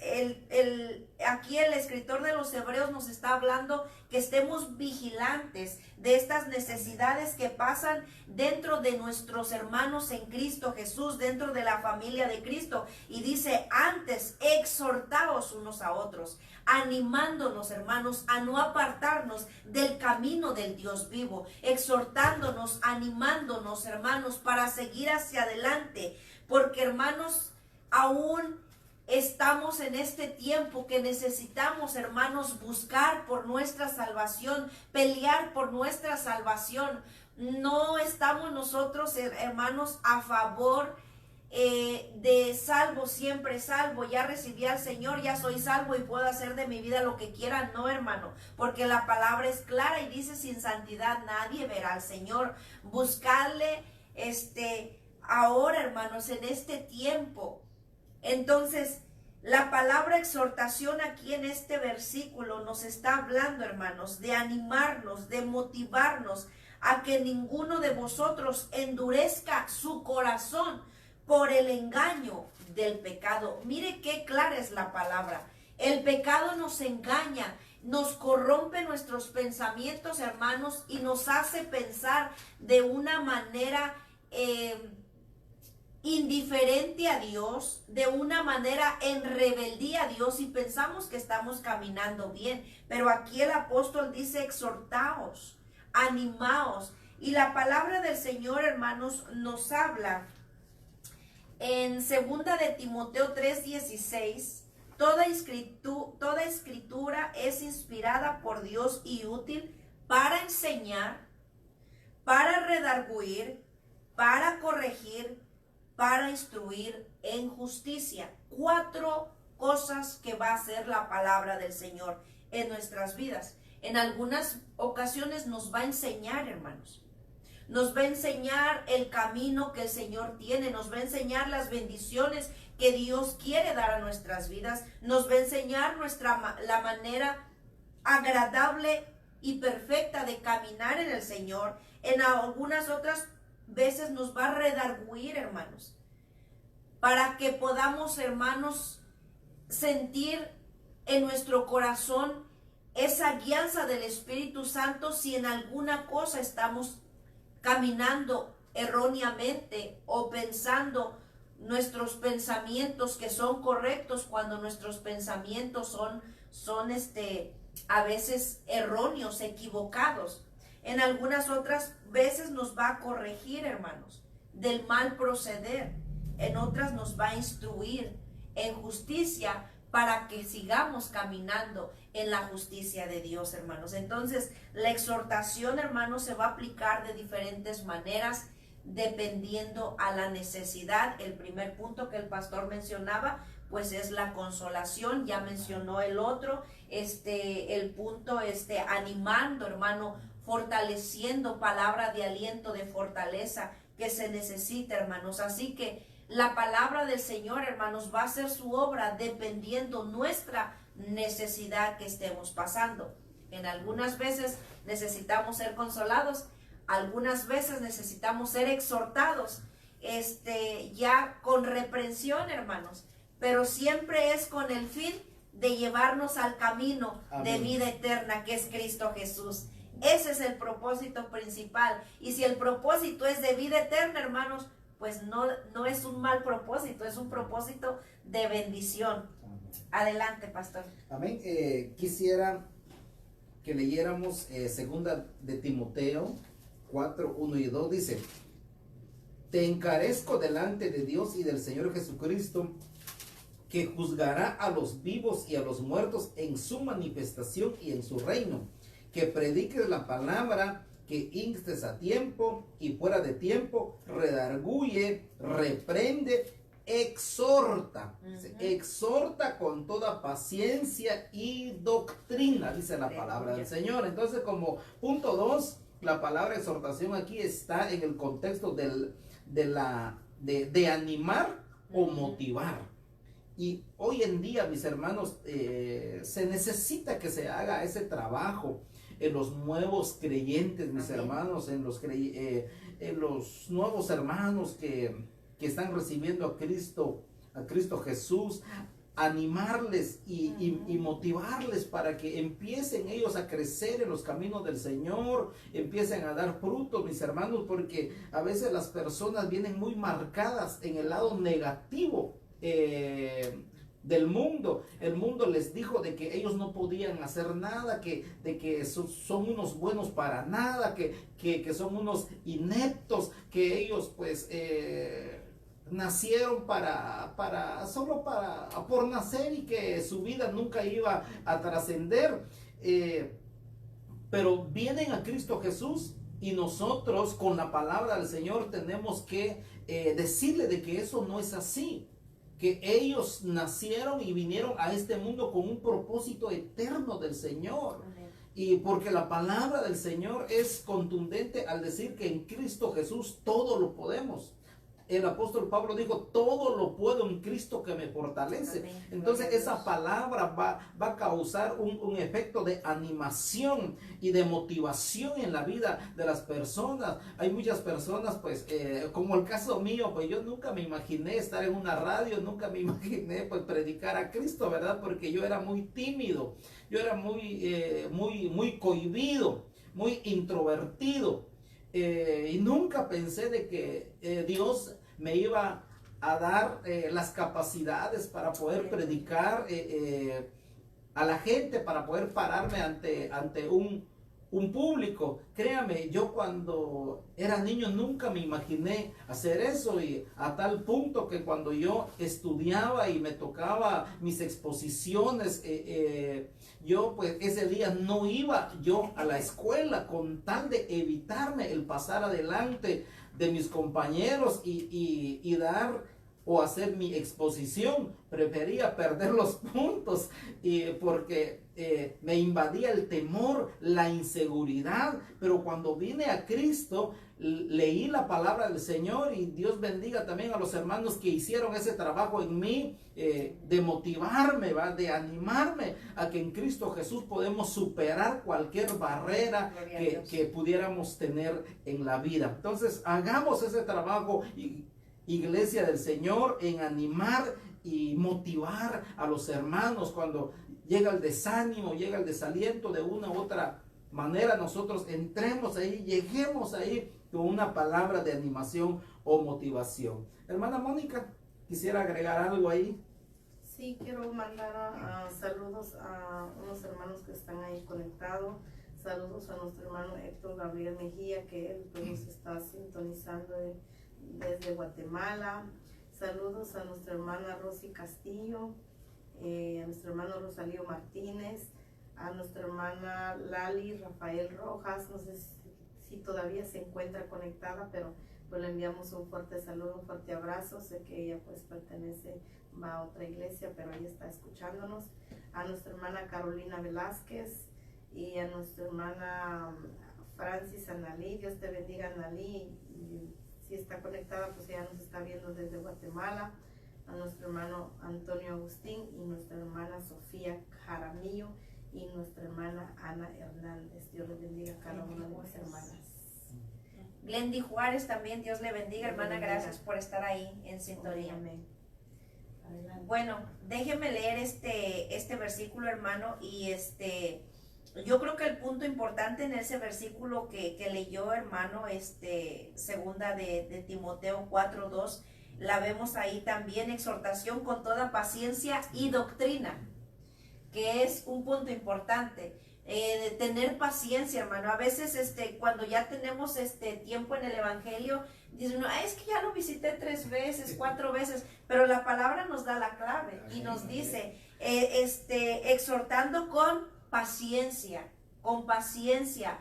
aquí el escritor de los Hebreos nos está hablando que estemos vigilantes de estas necesidades que pasan dentro de nuestros hermanos en Cristo Jesús, dentro de la familia de Cristo. Y dice: antes exhortaos unos a otros, animándonos, hermanos, a no apartarnos del camino del Dios vivo, exhortándonos, animándonos, hermanos, para seguir hacia adelante, porque, hermanos, aún estamos en este tiempo que necesitamos, hermanos, buscar por nuestra salvación, pelear por nuestra salvación. No estamos nosotros, hermanos, a favor de salvo, siempre salvo, ya recibí al Señor, ya soy salvo y puedo hacer de mi vida lo que quiera. No, hermano, porque la palabra es clara y dice: sin santidad nadie verá al Señor. Buscarle ahora, hermanos, en este tiempo. Entonces, la palabra exhortación aquí en este versículo nos está hablando, hermanos, de animarnos, de motivarnos a que ninguno de vosotros endurezca su corazón por el engaño del pecado. Mire qué clara es la palabra. El pecado nos engaña, nos corrompe nuestros pensamientos, hermanos, y nos hace pensar de una manera indiferente a Dios, de una manera en rebeldía a Dios, y pensamos que estamos caminando bien. Pero aquí el apóstol dice: exhortaos, animaos. Y la palabra del Señor, hermanos, nos habla en 2 de Timoteo 3:16: toda escritura es inspirada por Dios y útil para enseñar, para redarguir, para corregir, para instruir en justicia. 4 cosas que va a hacer la palabra del Señor en nuestras vidas. En algunas ocasiones nos va a enseñar, hermanos. Nos va a enseñar el camino que el Señor tiene, nos va a enseñar las bendiciones que Dios quiere dar a nuestras vidas, nos va a enseñar la manera agradable y perfecta de caminar en el Señor. En algunas otras veces nos va a redarguir, hermanos, para que podamos, hermanos, sentir en nuestro corazón esa guianza del Espíritu Santo si en alguna cosa estamos caminando erróneamente o pensando nuestros pensamientos que son correctos cuando nuestros pensamientos son a veces erróneos, equivocados. En algunas otras veces nos va a corregir, hermanos, del mal proceder. En otras nos va a instruir en justicia para que sigamos caminando en la justicia de Dios, hermanos. Entonces, la exhortación, hermanos, se va a aplicar de diferentes maneras dependiendo a la necesidad. El primer punto que el pastor mencionaba, pues es la consolación. Ya mencionó el otro, el punto, animando, hermano, fortaleciendo, palabra de aliento, de fortaleza que se necesita, hermanos. Así que la palabra del Señor, hermanos, va a hacer su obra dependiendo nuestra necesidad que estemos pasando. En algunas veces necesitamos ser consolados, algunas veces necesitamos ser exhortados, ya con reprensión, hermanos, pero siempre es con el fin de llevarnos al camino de vida eterna que es Cristo Jesús. Ese es el propósito principal. Y si el propósito es de vida eterna, hermanos, pues no es un mal propósito, es un propósito de bendición. Adelante, pastor. Amén. Quisiera que leyéramos segunda de Timoteo 4, 1 y 2. Dice: te encarezco delante de Dios y del Señor Jesucristo, que juzgará a los vivos y a los muertos en su manifestación y en su reino, que prediques la palabra, que instes a tiempo y fuera de tiempo, redarguye, reprende, exhorta. Exhorta con toda paciencia y doctrina, dice la palabra del Señor. Entonces, como punto 2, la palabra exhortación aquí está en el contexto de animar o motivar. Y hoy en día, mis hermanos, se necesita que se haga ese trabajo en los nuevos creyentes, mis hermanos, en los nuevos hermanos que están recibiendo a Cristo Jesús, animarles y motivarles para que empiecen ellos a crecer en los caminos del Señor, empiecen a dar frutos, mis hermanos, porque a veces las personas vienen muy marcadas en el lado negativo del mundo. El mundo les dijo de que ellos no podían hacer nada, de que son unos buenos para nada, que son unos ineptos, que ellos pues nacieron solo por nacer y que su vida nunca iba a trascender. Pero vienen a Cristo Jesús y nosotros con la palabra del Señor tenemos que decirle de que eso no es así, que ellos nacieron y vinieron a este mundo con un propósito eterno del Señor. Y porque la palabra del Señor es contundente al decir que en Cristo Jesús todo lo podemos. El apóstol Pablo dijo: todo lo puedo en Cristo que me fortalece. Amén. Entonces esa palabra va a causar un efecto de animación y de motivación en la vida de las personas. Hay muchas personas, pues, como el caso mío, pues yo nunca me imaginé estar en una radio, nunca me imaginé pues predicar a Cristo, ¿verdad? Porque yo era muy tímido, yo era muy cohibido, muy introvertido. Y nunca pensé de que Dios me iba a dar las capacidades para poder predicar a la gente, para poder pararme ante un público. Créame, yo cuando era niño nunca me imaginé hacer eso, y a tal punto que cuando yo estudiaba y me tocaba mis exposiciones, yo pues ese día no iba yo a la escuela con tal de evitarme el pasar adelante de mis compañeros y dar o hacer mi exposición, prefería perder los puntos porque me invadía el temor, la inseguridad. Pero cuando vine a Cristo, leí la palabra del Señor, y Dios bendiga también a los hermanos que hicieron ese trabajo en mí, de motivarme, de animarme a que en Cristo Jesús podemos superar cualquier barrera que pudiéramos tener en la vida. Entonces hagamos ese trabajo, Iglesia del Señor, en animar y motivar a los hermanos cuando llega el desánimo, llega el desaliento de una u otra manera. Nosotros entremos ahí, lleguemos ahí con una palabra de animación o motivación. Hermana Mónica, ¿quisiera agregar algo ahí? Sí, quiero mandar saludos a unos hermanos que están ahí conectados. Saludos a nuestro hermano Héctor Gabriel Mejía, que él pues nos está sintonizando desde Guatemala. Saludos a nuestra hermana Rosy Castillo, a nuestro hermano Rosalío Martínez, a nuestra hermana Lali Rafael Rojas. No sé si todavía se encuentra conectada, pero pues le enviamos un fuerte saludo, un fuerte abrazo. Sé que ella pues va a otra iglesia, pero ella está escuchándonos. A nuestra hermana Carolina Velázquez y a nuestra hermana Francis Analí. Dios te bendiga, Analí. Y si está conectada, pues ella nos está viendo desde Guatemala. A nuestro hermano Antonio Agustín y nuestra hermana Sofía Jaramillo y nuestra hermana Ana Hernández. Dios les bendiga a cada una de las hermanas. Glendy Juárez también, Dios le bendiga, hermana, gracias por estar ahí en sintonía. Amén. Bueno, déjeme leer este versículo, hermano, y yo creo que el punto importante en ese versículo que leyó, hermano, segunda de Timoteo 4:2, la vemos ahí también: exhortación con toda paciencia y doctrina, que es un punto importante. De tener paciencia, hermano. A veces cuando ya tenemos tiempo en el evangelio, dicen, es que ya lo visité 3 veces, 4 veces, pero la palabra nos da la clave y nos dice, exhortando con paciencia, con paciencia.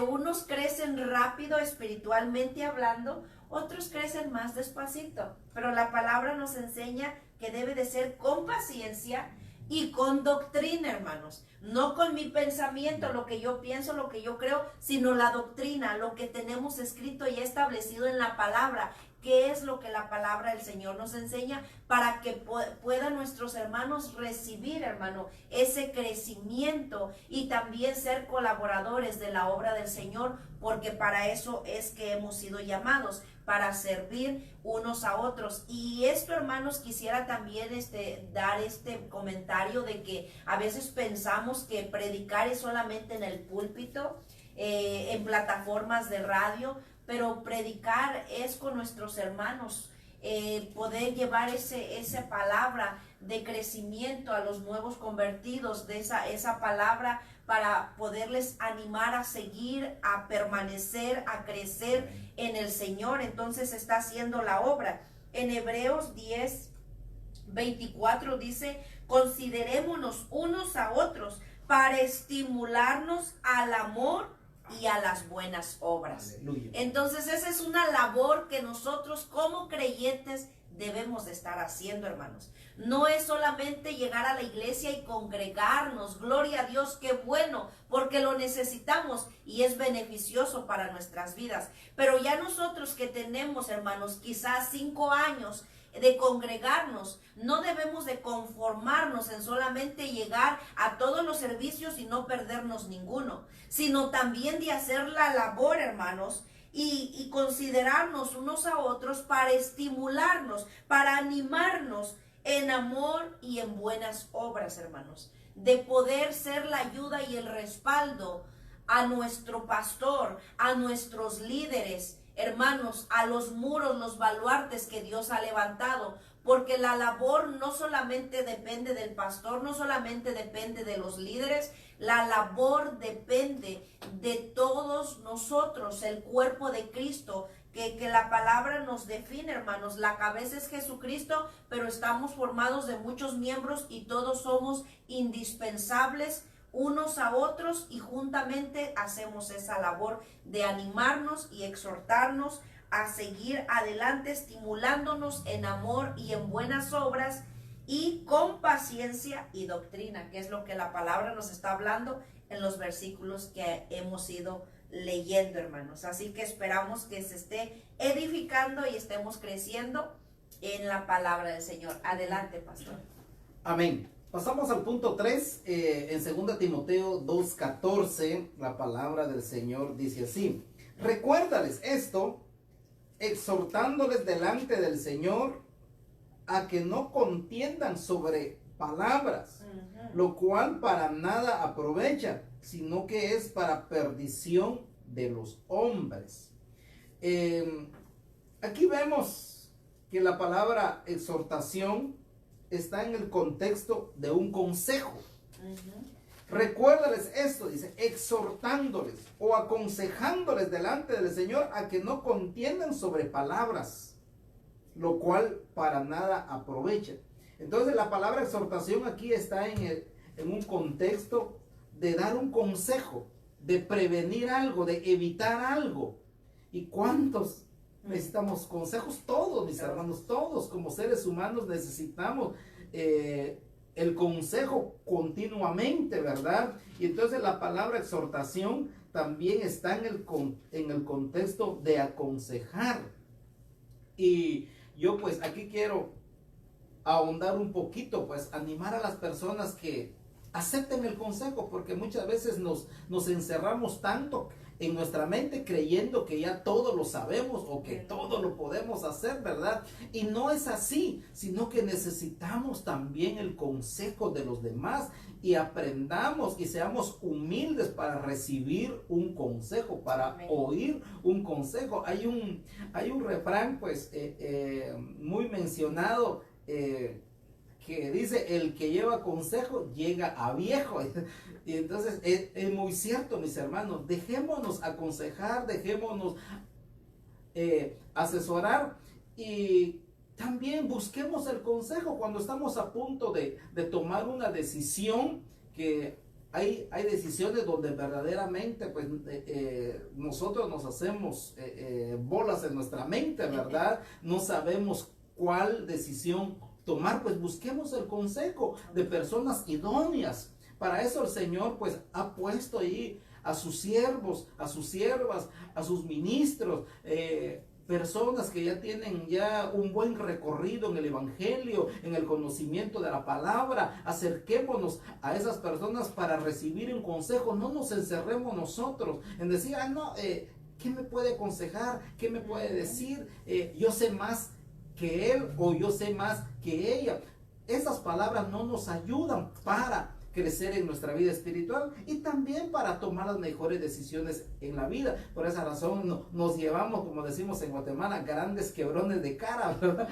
Unos crecen rápido espiritualmente hablando, otros crecen más despacito, pero la palabra nos enseña que debe de ser con paciencia y con doctrina, hermanos. No con mi pensamiento, lo que yo pienso, lo que yo creo, sino la doctrina, lo que tenemos escrito y establecido en la palabra. ¿Qué es lo que la palabra del Señor nos enseña para que puedan nuestros hermanos recibir, hermano, ese crecimiento y también ser colaboradores de la obra del Señor? Porque para eso es que hemos sido llamados, para servir unos a otros. Y esto, hermanos, quisiera también dar este comentario de que a veces pensamos que predicar es solamente en el púlpito, en plataformas de radio, pero predicar es con nuestros hermanos, poder llevar esa palabra de crecimiento a los nuevos convertidos, de esa palabra para poderles animar a seguir, a permanecer, a crecer en el Señor. Entonces está haciendo la obra. En Hebreos 10:24 dice, considerémonos unos a otros para estimularnos al amor y a las buenas obras. Aleluya. Entonces esa es una labor que nosotros como creyentes debemos de estar haciendo, hermanos. No es solamente llegar a la iglesia y congregarnos, gloria a Dios, qué bueno, porque lo necesitamos y es beneficioso para nuestras vidas. Pero ya nosotros que tenemos, hermanos, quizás 5 años de congregarnos, no debemos de conformarnos en solamente llegar a todos los servicios y no perdernos ninguno, sino también de hacer la labor, hermanos, y considerarnos unos a otros para estimularnos, para animarnos en amor y en buenas obras, hermanos, de poder ser la ayuda y el respaldo a nuestro pastor, a nuestros líderes, hermanos, a los muros, los baluartes que Dios ha levantado, porque la labor no solamente depende del pastor, no solamente depende de los líderes, la labor depende de todos nosotros, el cuerpo de Cristo, que la palabra nos define, hermanos. La cabeza es Jesucristo, pero estamos formados de muchos miembros y todos somos indispensables unos a otros y juntamente hacemos esa labor de animarnos y exhortarnos a seguir adelante, estimulándonos en amor y en buenas obras y con paciencia y doctrina, que es lo que la palabra nos está hablando en los versículos que hemos ido leyendo, hermanos. Así que esperamos que se esté edificando y estemos creciendo en la palabra del Señor. Adelante, pastor. Amén. Pasamos al punto 3, en 2 Timoteo 2:14, la palabra del Señor dice así: recuérdales esto, exhortándoles delante del Señor a que no contiendan sobre palabras, lo cual para nada aprovecha, sino que es para perdición de los hombres. Aquí vemos que la palabra exhortación está en el contexto de un consejo. Recuérdales esto, dice, exhortándoles o aconsejándoles delante del Señor a que no contiendan sobre palabras, lo cual para nada aprovecha. Entonces la palabra exhortación aquí está en un contexto de dar un consejo, de prevenir algo, de evitar algo. ¿Y cuántos necesitamos consejos? Todos, mis hermanos, todos como seres humanos necesitamos el consejo continuamente, ¿verdad? Y entonces la palabra exhortación también está en el contexto de aconsejar. Y yo pues aquí quiero ahondar un poquito, pues animar a las personas que acepten el consejo, porque muchas veces nos encerramos tanto en nuestra mente creyendo que ya todo lo sabemos o que todo lo podemos hacer, ¿verdad? Y no es así, sino que necesitamos también el consejo de los demás y aprendamos y seamos humildes para recibir un consejo, para oír un consejo. Hay un refrán pues muy mencionado que dice: el que lleva consejo llega a viejo. Y entonces es muy cierto, mis hermanos. Dejémonos aconsejar, dejémonos asesorar, y también busquemos el consejo cuando estamos a punto de tomar una decisión. Que hay decisiones donde verdaderamente pues nosotros nos hacemos bolas en nuestra mente, ¿verdad? No sabemos cuál decisión tomar. Pues busquemos el consejo de personas idóneas. Para eso el Señor pues ha puesto ahí a sus siervos, a sus siervas, a sus ministros, personas que ya tienen ya un buen recorrido en el evangelio, en el conocimiento de la palabra. Acerquémonos a esas personas para recibir un consejo. No nos encerremos nosotros en decir: no, ¿qué me puede aconsejar? ¿Qué me puede decir? Yo sé más que él o yo sé más que ella. Esas palabras no nos ayudan para crecer en nuestra vida espiritual y también para tomar las mejores decisiones en la vida. Por esa razón nos llevamos, como decimos en Guatemala, grandes quebrones de cara, ¿verdad?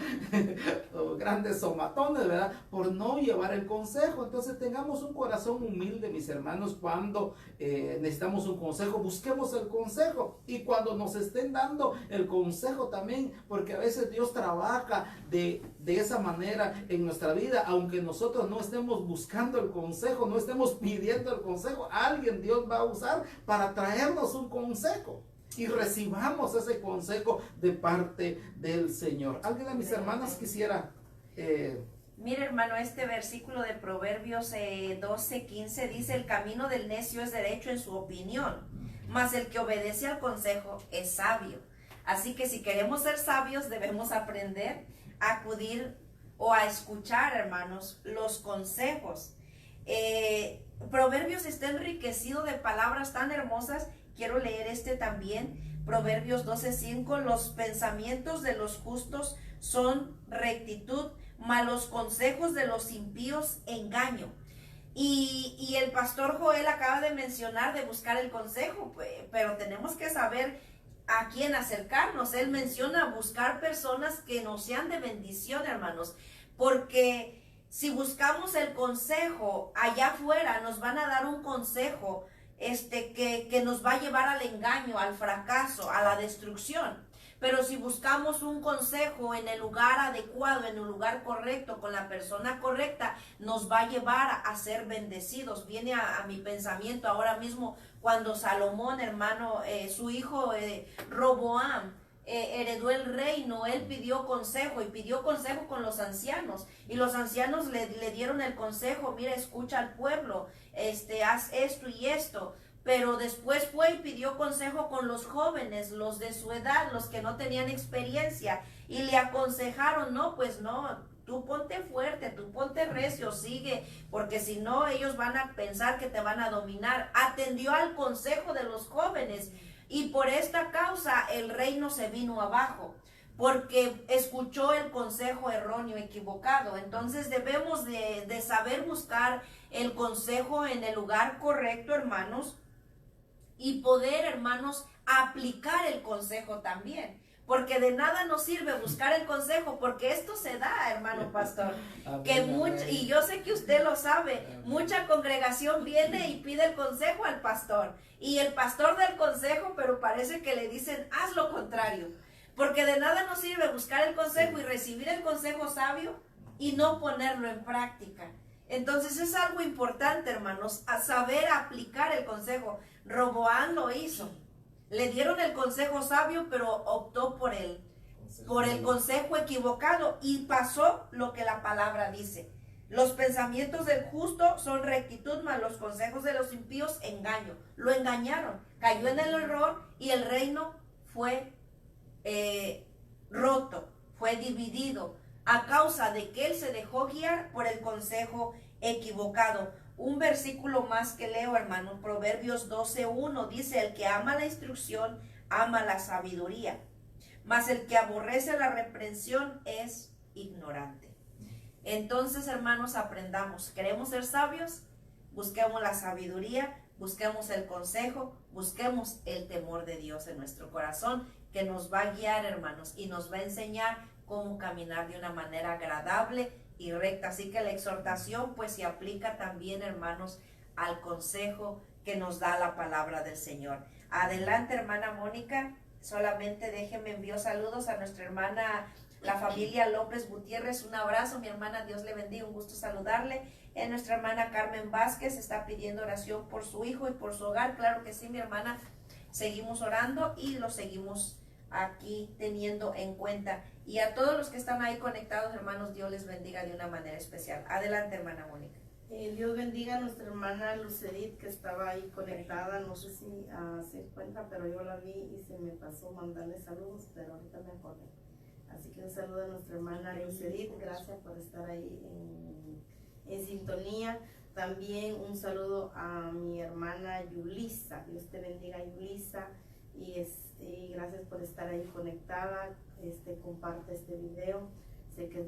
O grandes somatones, ¿verdad? Por no llevar el consejo. Entonces tengamos un corazón humilde, mis hermanos. Cuando necesitamos un consejo, busquemos el consejo. Y cuando nos estén dando el consejo también, porque a veces Dios trabaja de esa manera en nuestra vida, aunque nosotros no estemos buscando el consejo, no estemos pidiendo el consejo, alguien Dios va a usar para traernos un consejo y recibamos ese consejo de parte del Señor. ¿Alguien de mis hermanas quisiera? Mira, hermano, este versículo de Proverbios 12:15 dice: el camino del necio es derecho en su opinión, mas el que obedece al consejo es sabio. Así que si queremos ser sabios, debemos aprender a acudir o a escuchar, hermanos, los consejos. Proverbios está enriquecido de palabras tan hermosas. Quiero leer este también, Proverbios 12:5: los pensamientos de los justos son rectitud, mas los consejos de los impíos engaño. Y el pastor Joel acaba de mencionar de buscar el consejo, pero tenemos que saber a quién acercarnos. Él menciona buscar personas que nos sean de bendición, hermanos, porque si buscamos el consejo allá afuera, nos van a dar un consejo que nos va a llevar al engaño, al fracaso, a la destrucción. Pero si buscamos un consejo en el lugar adecuado, en el lugar correcto, con la persona correcta, nos va a llevar a ser bendecidos. Viene a mi pensamiento ahora mismo cuando Salomón, hermano, su hijo Roboam, heredó el reino, él pidió consejo y pidió consejo con los ancianos, y los ancianos le dieron el consejo: mira, escucha al pueblo, haz esto y esto. Pero después fue y pidió consejo con los jóvenes, los de su edad, los que no tenían experiencia, y le aconsejaron: no, pues no, tú ponte fuerte, tú ponte recio, sigue, porque si no ellos van a pensar que te van a dominar. Atendió al consejo de los jóvenes, y por esta causa el reino se vino abajo, porque escuchó el consejo erróneo, equivocado. Entonces debemos de saber buscar el consejo en el lugar correcto, hermanos, y poder, hermanos, aplicar el consejo también. Porque de nada nos sirve buscar el consejo, porque esto se da, hermano pastor, y yo sé que usted lo sabe, mucha congregación viene y pide el consejo al pastor, y el pastor da el consejo, pero parece que le dicen: haz lo contrario, porque de nada nos sirve buscar el consejo y recibir el consejo sabio y no ponerlo en práctica. Entonces es algo importante, hermanos, a saber aplicar el consejo. Roboán lo hizo. Le dieron el consejo sabio, pero optó por el consejo equivocado, y pasó lo que la palabra dice: los pensamientos del justo son rectitud, mas los consejos de los impíos engaño. Lo engañaron, cayó en el error, y el reino fue roto, fue dividido a causa de que él se dejó guiar por el consejo equivocado. Un versículo más que leo, hermano, Proverbios 12:1 dice: el que ama la instrucción ama la sabiduría, mas el que aborrece la reprensión es ignorante. Entonces, hermanos, aprendamos. ¿Queremos ser sabios? Busquemos la sabiduría, busquemos el consejo, busquemos el temor de Dios en nuestro corazón, que nos va a guiar, hermanos, y nos va a enseñar cómo caminar de una manera agradable y recta. Así que la exhortación pues se aplica también, hermanos, al consejo que nos da la palabra del Señor. Adelante, hermana Mónica. Solamente déjeme envío saludos a nuestra hermana, la familia López Gutiérrez. Un abrazo, mi hermana, Dios le bendiga, un gusto saludarle. Nuestra hermana Carmen Vázquez está pidiendo oración por su hijo y por su hogar. Claro que sí, mi hermana, seguimos orando y lo seguimos aquí teniendo en cuenta. Y a todos los que están ahí conectados, hermanos, Dios les bendiga de una manera especial. Adelante, hermana Mónica. Dios bendiga a nuestra hermana Lucedit, que estaba ahí conectada. No sé si se encuentra, pero yo la vi y se me pasó mandarle saludos, pero ahorita me acordé. Así que un saludo a nuestra hermana Lucedit. Gracias por estar ahí en sintonía. También un saludo a mi hermana Yulisa. Dios te bendiga, Yulisa. Y gracias por estar ahí conectada. Comparte este video. Sé que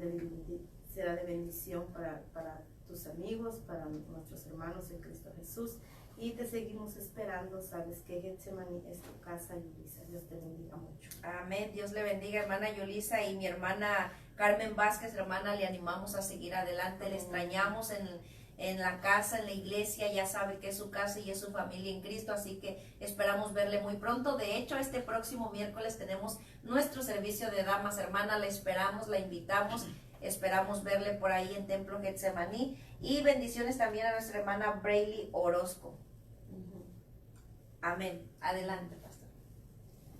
será de bendición para tus amigos, para nuestros hermanos en Cristo Jesús. Y te seguimos esperando. Sabes que Getsemaní es tu casa, Yulisa. Dios te bendiga mucho. Amén. Dios le bendiga, hermana Yulisa, y mi hermana Carmen Vázquez. Hermana, le animamos a seguir adelante. Le extrañamos en la casa, en la iglesia. Ya sabe que es su casa y es su familia en Cristo, así que esperamos verle muy pronto. De hecho, este próximo miércoles tenemos nuestro servicio de damas, hermana. La esperamos, la invitamos. Esperamos verle por ahí en Templo Getsemaní. Y bendiciones también a nuestra hermana Brayley Orozco. Amén. Adelante, pastor.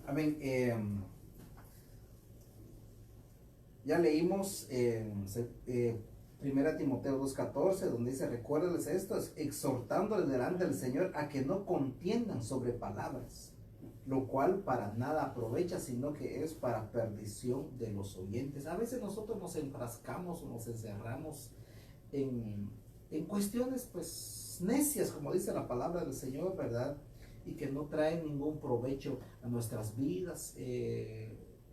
Amén. Ya leímos 1 Timoteo 2:14, donde dice: recuérdenles esto, exhortándoles delante del Señor a que no contiendan sobre palabras, lo cual para nada aprovecha, sino que es para perdición de los oyentes. A veces nosotros nos enfrascamos o nos encerramos en cuestiones pues necias, como dice la palabra del Señor, ¿verdad? Y que no traen ningún provecho a nuestras vidas.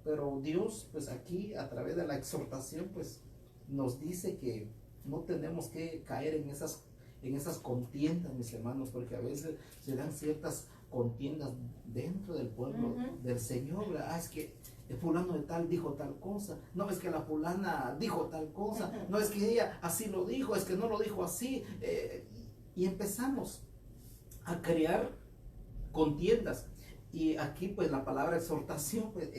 Pero Dios pues aquí a través de la exhortación pues nos dice que no tenemos que caer en esas contiendas, mis hermanos, porque a veces se dan ciertas contiendas dentro del pueblo del Señor. Es que el fulano de tal dijo tal cosa, no, es que la fulana dijo tal cosa, no, es que ella así lo dijo, es que no lo dijo así, y empezamos a crear contiendas. Y aquí pues la palabra exhortación pues,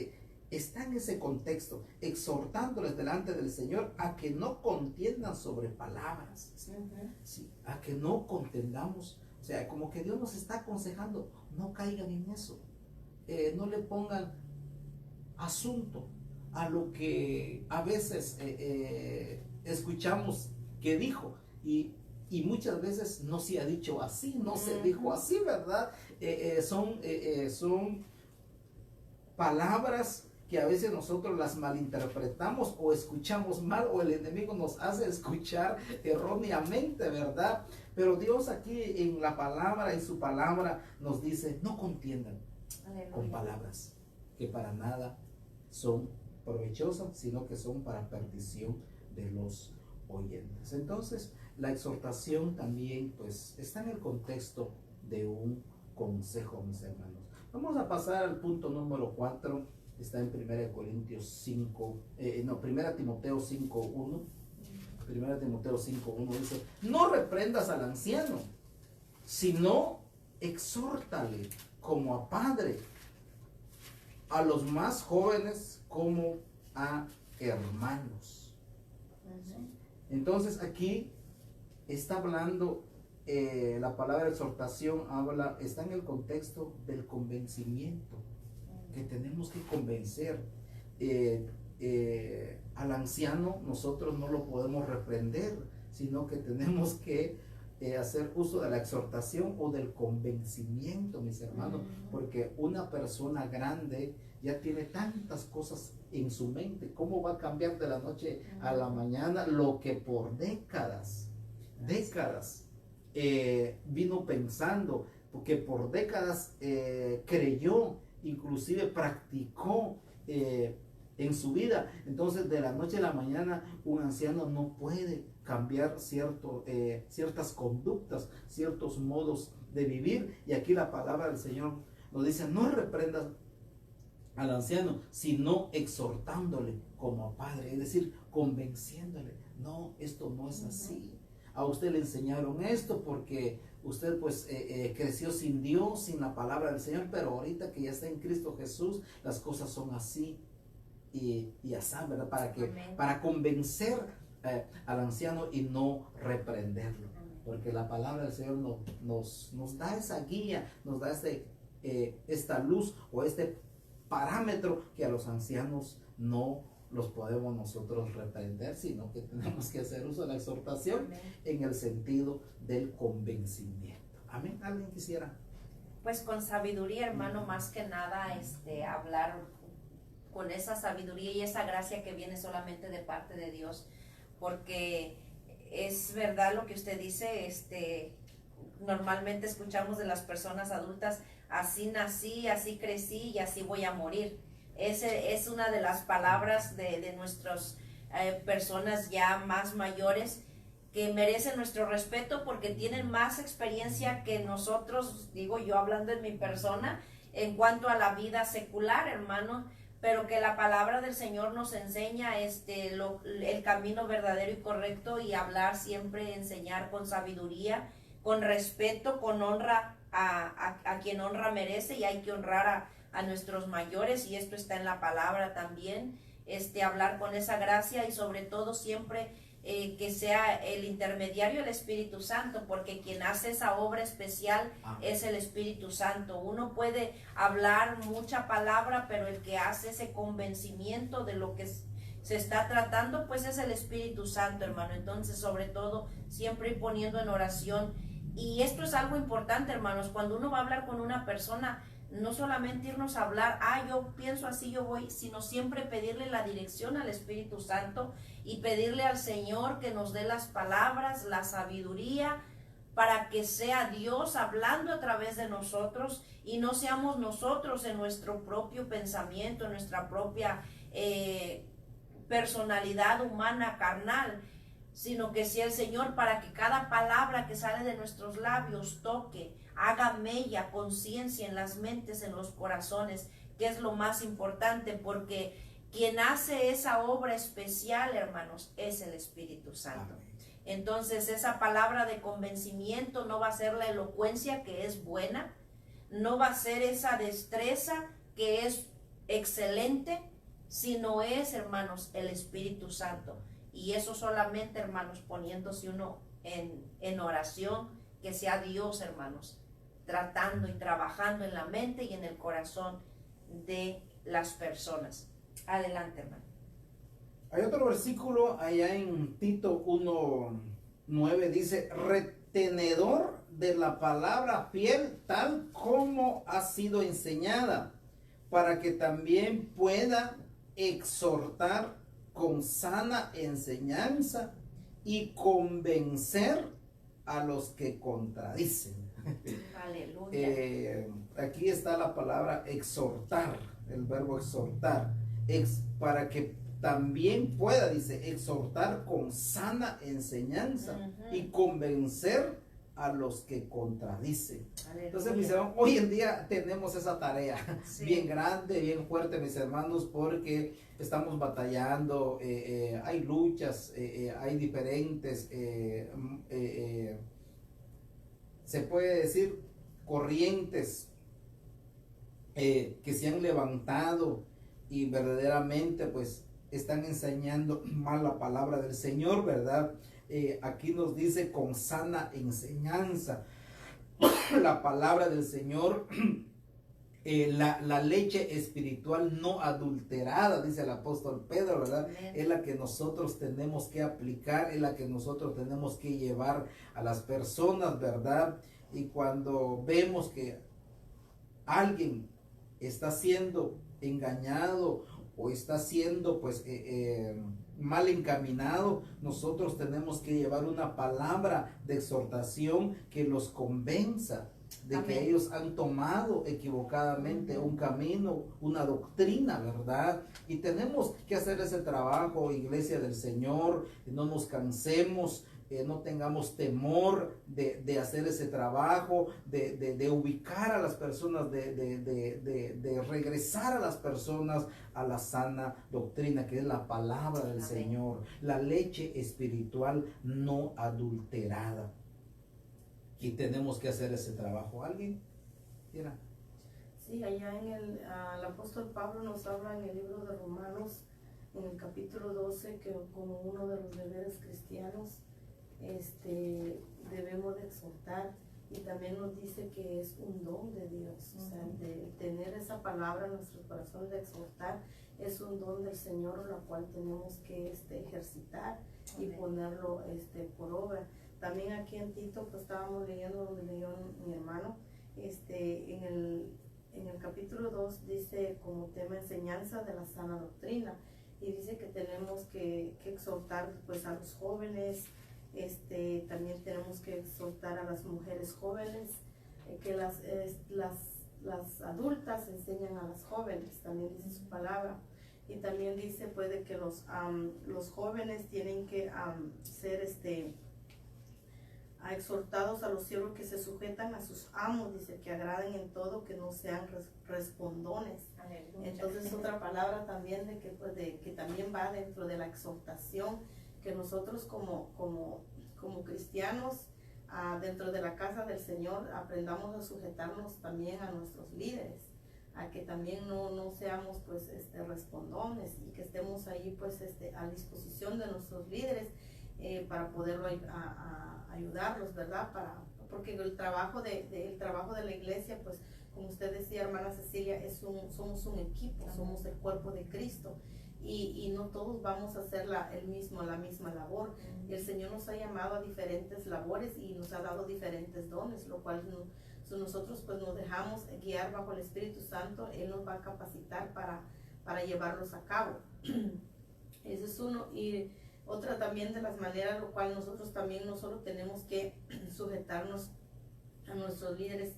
está en ese contexto, exhortándoles delante del Señor a que no contiendan sobre palabras, ¿sí? A que no contendamos. O sea, como que Dios nos está aconsejando: no caigan en eso, no le pongan asunto, a lo que a veces escuchamos que dijo, y muchas veces no se ha dicho así, no se dijo así, ¿verdad? Son palabras que a veces nosotros las malinterpretamos o escuchamos mal, o el enemigo nos hace escuchar erróneamente, ¿verdad? Pero Dios aquí en la palabra, en su palabra, nos dice: no contiendan con palabras que para nada son provechosas, sino que son para perdición de los oyentes. Entonces, la exhortación también pues está en el contexto de un consejo, mis hermanos. Vamos a pasar al punto número 4. Está en 1 Corintios 5, 1 Timoteo 5:1. 1 Timoteo 5:1 dice: no reprendas al anciano, sino exhórtale como a padre, a los más jóvenes como a hermanos. Entonces aquí está hablando, la palabra exhortación está en el contexto del convencimiento, que tenemos que convencer. Al anciano nosotros no lo podemos reprender, sino que tenemos que hacer uso de la exhortación o del convencimiento, mis hermanos, porque una persona grande ya tiene tantas cosas en su mente. ¿Cómo va a cambiar de la noche a la mañana lo que por décadas vino pensando, porque por décadas creyó, inclusive practicó en su vida? Entonces, de la noche a la mañana, un anciano no puede cambiar ciertas conductas, ciertos modos de vivir. Y aquí la palabra del Señor nos dice: no reprendas al anciano, sino exhortándole como a padre, es decir, convenciéndole: no, esto no es así. A usted le enseñaron esto porque usted pues creció sin Dios, sin la palabra del Señor, pero ahorita que ya está en Cristo Jesús, las cosas son así y así, ¿verdad? Para convencer al anciano y no reprenderlo. Porque la palabra del Señor nos da esa guía, nos da esta luz o este parámetro que a los ancianos no los podemos nosotros reprender, sino que tenemos que hacer uso de la exhortación en el sentido del convencimiento. Amén. ¿Alguien quisiera? Pues con sabiduría, hermano, más que nada, hablar con esa sabiduría y esa gracia que viene solamente de parte de Dios, porque es verdad lo que usted dice. Normalmente escuchamos de las personas adultas: así nací, así crecí y así voy a morir. Es una de las palabras de nuestras personas ya más mayores, que merecen nuestro respeto porque tienen más experiencia que nosotros, digo yo, hablando en mi persona, en cuanto a la vida secular, hermano, pero que la palabra del Señor nos enseña el camino verdadero y correcto, y hablar siempre, enseñar con sabiduría, con respeto, con honra a quien honra merece, y hay que honrar a nuestros mayores, y esto está en la palabra también. Hablar con esa gracia, y sobre todo siempre que sea el intermediario el Espíritu Santo, porque quien hace esa obra especial es el Espíritu Santo. Uno puede hablar mucha palabra, pero el que hace ese convencimiento de lo que se está tratando, pues es el Espíritu Santo, hermano. Entonces, sobre todo, siempre ir poniendo en oración. Y esto es algo importante, hermanos, cuando uno va a hablar con una persona, no solamente irnos a hablar: yo pienso así, yo voy, sino siempre pedirle la dirección al Espíritu Santo y pedirle al Señor que nos dé las palabras, la sabiduría, para que sea Dios hablando a través de nosotros y no seamos nosotros en nuestro propio pensamiento, en nuestra propia personalidad humana, carnal, sino que sea el Señor, para que cada palabra que sale de nuestros labios toque, haga mella, conciencia en las mentes, en los corazones, que es lo más importante, porque quien hace esa obra especial, hermanos, es el Espíritu Santo. Entonces, esa palabra de convencimiento no va a ser la elocuencia, que es buena, no va a ser esa destreza, que es excelente, sino es, hermanos, el Espíritu Santo. Y eso solamente, hermanos, poniéndose uno en oración, que sea Dios, hermanos, tratando y trabajando en la mente y en el corazón de las personas. Adelante, hermano. Hay otro versículo allá en Tito 1:9, dice, retenedor de la palabra fiel tal como ha sido enseñada, para que también pueda exhortar con sana enseñanza y convencer a los que contradicen. Aleluya. Aquí está la palabra exhortar, el verbo exhortar, para que también pueda, dice, exhortar con sana enseñanza y convencer a los que contradicen. Aleluya. Entonces, mis hermanos, hoy en día tenemos esa tarea bien grande, bien fuerte, mis hermanos, porque estamos batallando, hay luchas, hay diferentes, se puede decir, corrientes que se han levantado y verdaderamente pues están enseñando mal la palabra del Señor, ¿verdad? Aquí nos dice con sana enseñanza la palabra del Señor, la leche espiritual no adulterada, dice el apóstol Pedro, ¿verdad? Amén. Es la que nosotros tenemos que aplicar, es la que nosotros tenemos que llevar a las personas, ¿verdad? Y cuando vemos que alguien está siendo engañado o está siendo pues mal encaminado, nosotros tenemos que llevar una palabra de exhortación que los convenza de Amén. que ellos han tomado equivocadamente un camino, una doctrina, ¿verdad? Y tenemos que hacer ese trabajo, iglesia del Señor, no nos cansemos, no tengamos temor de hacer ese trabajo, de ubicar a las personas, de regresar a las personas a la sana doctrina, que es la palabra del Amén. Señor, la leche espiritual no adulterada. Y tenemos que hacer ese trabajo. ¿Alguien quiera? Sí, allá en el apóstol Pablo nos habla en el libro de Romanos, en el capítulo 12, que como uno de los deberes cristianos, debemos de exhortar, y también nos dice que es un don de Dios, o sea, de tener esa palabra en nuestros corazones, de exhortar, es un don del Señor, la cual tenemos que ejercitar y ponerlo por obra. También aquí en Tito, pues estábamos leyendo donde leyó mi hermano, en el capítulo 2 dice como tema enseñanza de la sana doctrina, y dice que tenemos que exhortar pues a los jóvenes, también tenemos que exhortar a las mujeres jóvenes, que las adultas enseñan a las jóvenes, también dice su palabra. Y también dice puede que los jóvenes tienen que ser exhortados a los siervos que se sujetan a sus amos, dice que agraden en todo, que no sean respondones. Aleluya. Entonces otra palabra también de que también va dentro de la exhortación, que nosotros como cristianos dentro de la casa del Señor aprendamos a sujetarnos también a nuestros líderes, a que también no seamos pues respondones, y que estemos ahí pues a disposición de nuestros líderes para poderlo ayudarlos, ¿verdad? Porque el trabajo de la iglesia, pues como usted decía, hermana Cecilia, somos un equipo, somos el cuerpo de Cristo, y no todos vamos a hacer la misma labor. Y el Señor nos ha llamado a diferentes labores y nos ha dado diferentes dones, lo cual nosotros pues nos dejamos guiar bajo el Espíritu Santo. Él nos va a capacitar para llevarlos a cabo. Ese es uno. Y otra también de las maneras, lo cual nosotros también no solo tenemos que sujetarnos a nuestros líderes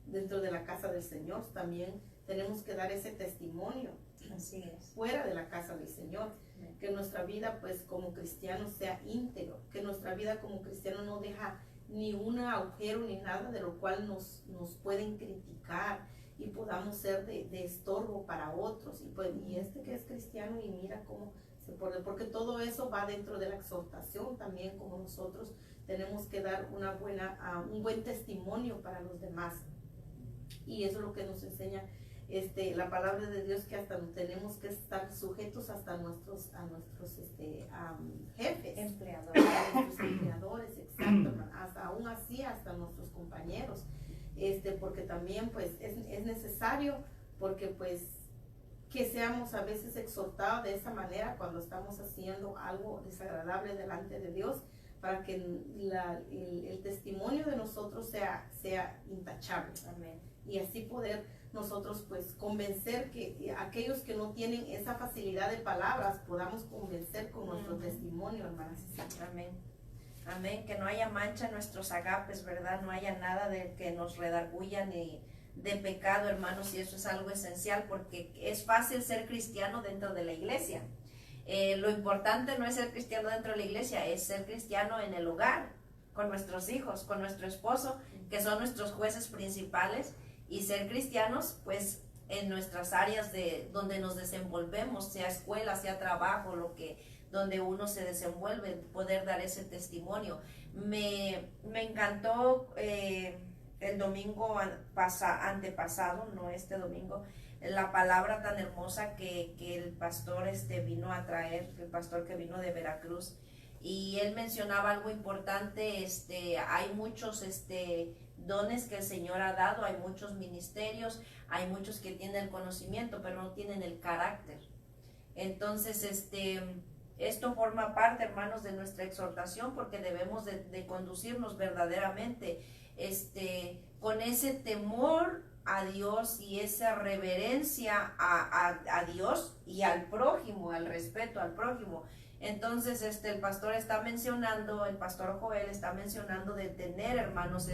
dentro de la casa del Señor, también tenemos que dar ese testimonio. Así es. Fuera de la casa del Señor, que nuestra vida pues como cristianos sea íntegro, que nuestra vida como cristianos no deja ni un agujero ni nada de lo cual nos pueden criticar y podamos ser de estorbo para otros, y que es cristiano y mira cómo se pone, porque todo eso va dentro de la exhortación también, como nosotros tenemos que dar un buen testimonio para los demás, y eso es lo que nos enseña la palabra de Dios, que hasta tenemos que estar sujetos hasta a nuestros jefes, Empleadores. a nuestros empleadores, exacto, aún así hasta nuestros compañeros, porque también pues es necesario porque pues que seamos a veces exhortados de esa manera cuando estamos haciendo algo desagradable delante de Dios, para que el testimonio de nosotros sea intachable. Amén. Y así poder nosotros pues convencer que aquellos que no tienen esa facilidad de palabras podamos convencer con nuestro testimonio, hermanas. Amén. Amén, que no haya mancha en nuestros agapes, ¿verdad? No haya nada de que nos redarguya ni de pecado, hermanos, y eso es algo esencial, porque es fácil ser cristiano dentro de la iglesia. Lo importante no es ser cristiano dentro de la iglesia, es ser cristiano en el hogar, con nuestros hijos, con nuestro esposo, que son nuestros jueces principales, y ser cristianos, pues, en nuestras áreas de donde nos desenvolvemos, sea escuela, sea trabajo, donde uno se desenvuelve, poder dar ese testimonio. Me encantó el domingo antepasado, no este domingo, la palabra tan hermosa que el pastor vino a traer, el pastor que vino de Veracruz, y él mencionaba algo importante. Hay muchos dones que el Señor ha dado, hay muchos ministerios, hay muchos que tienen el conocimiento, pero no tienen el carácter. Entonces, esto forma parte, hermanos, de nuestra exhortación, porque debemos de conducirnos verdaderamente con ese temor a Dios y esa reverencia a Dios y al prójimo, al respeto al prójimo. Entonces, el pastor está mencionando, el pastor Joel está mencionando de tener, hermanos,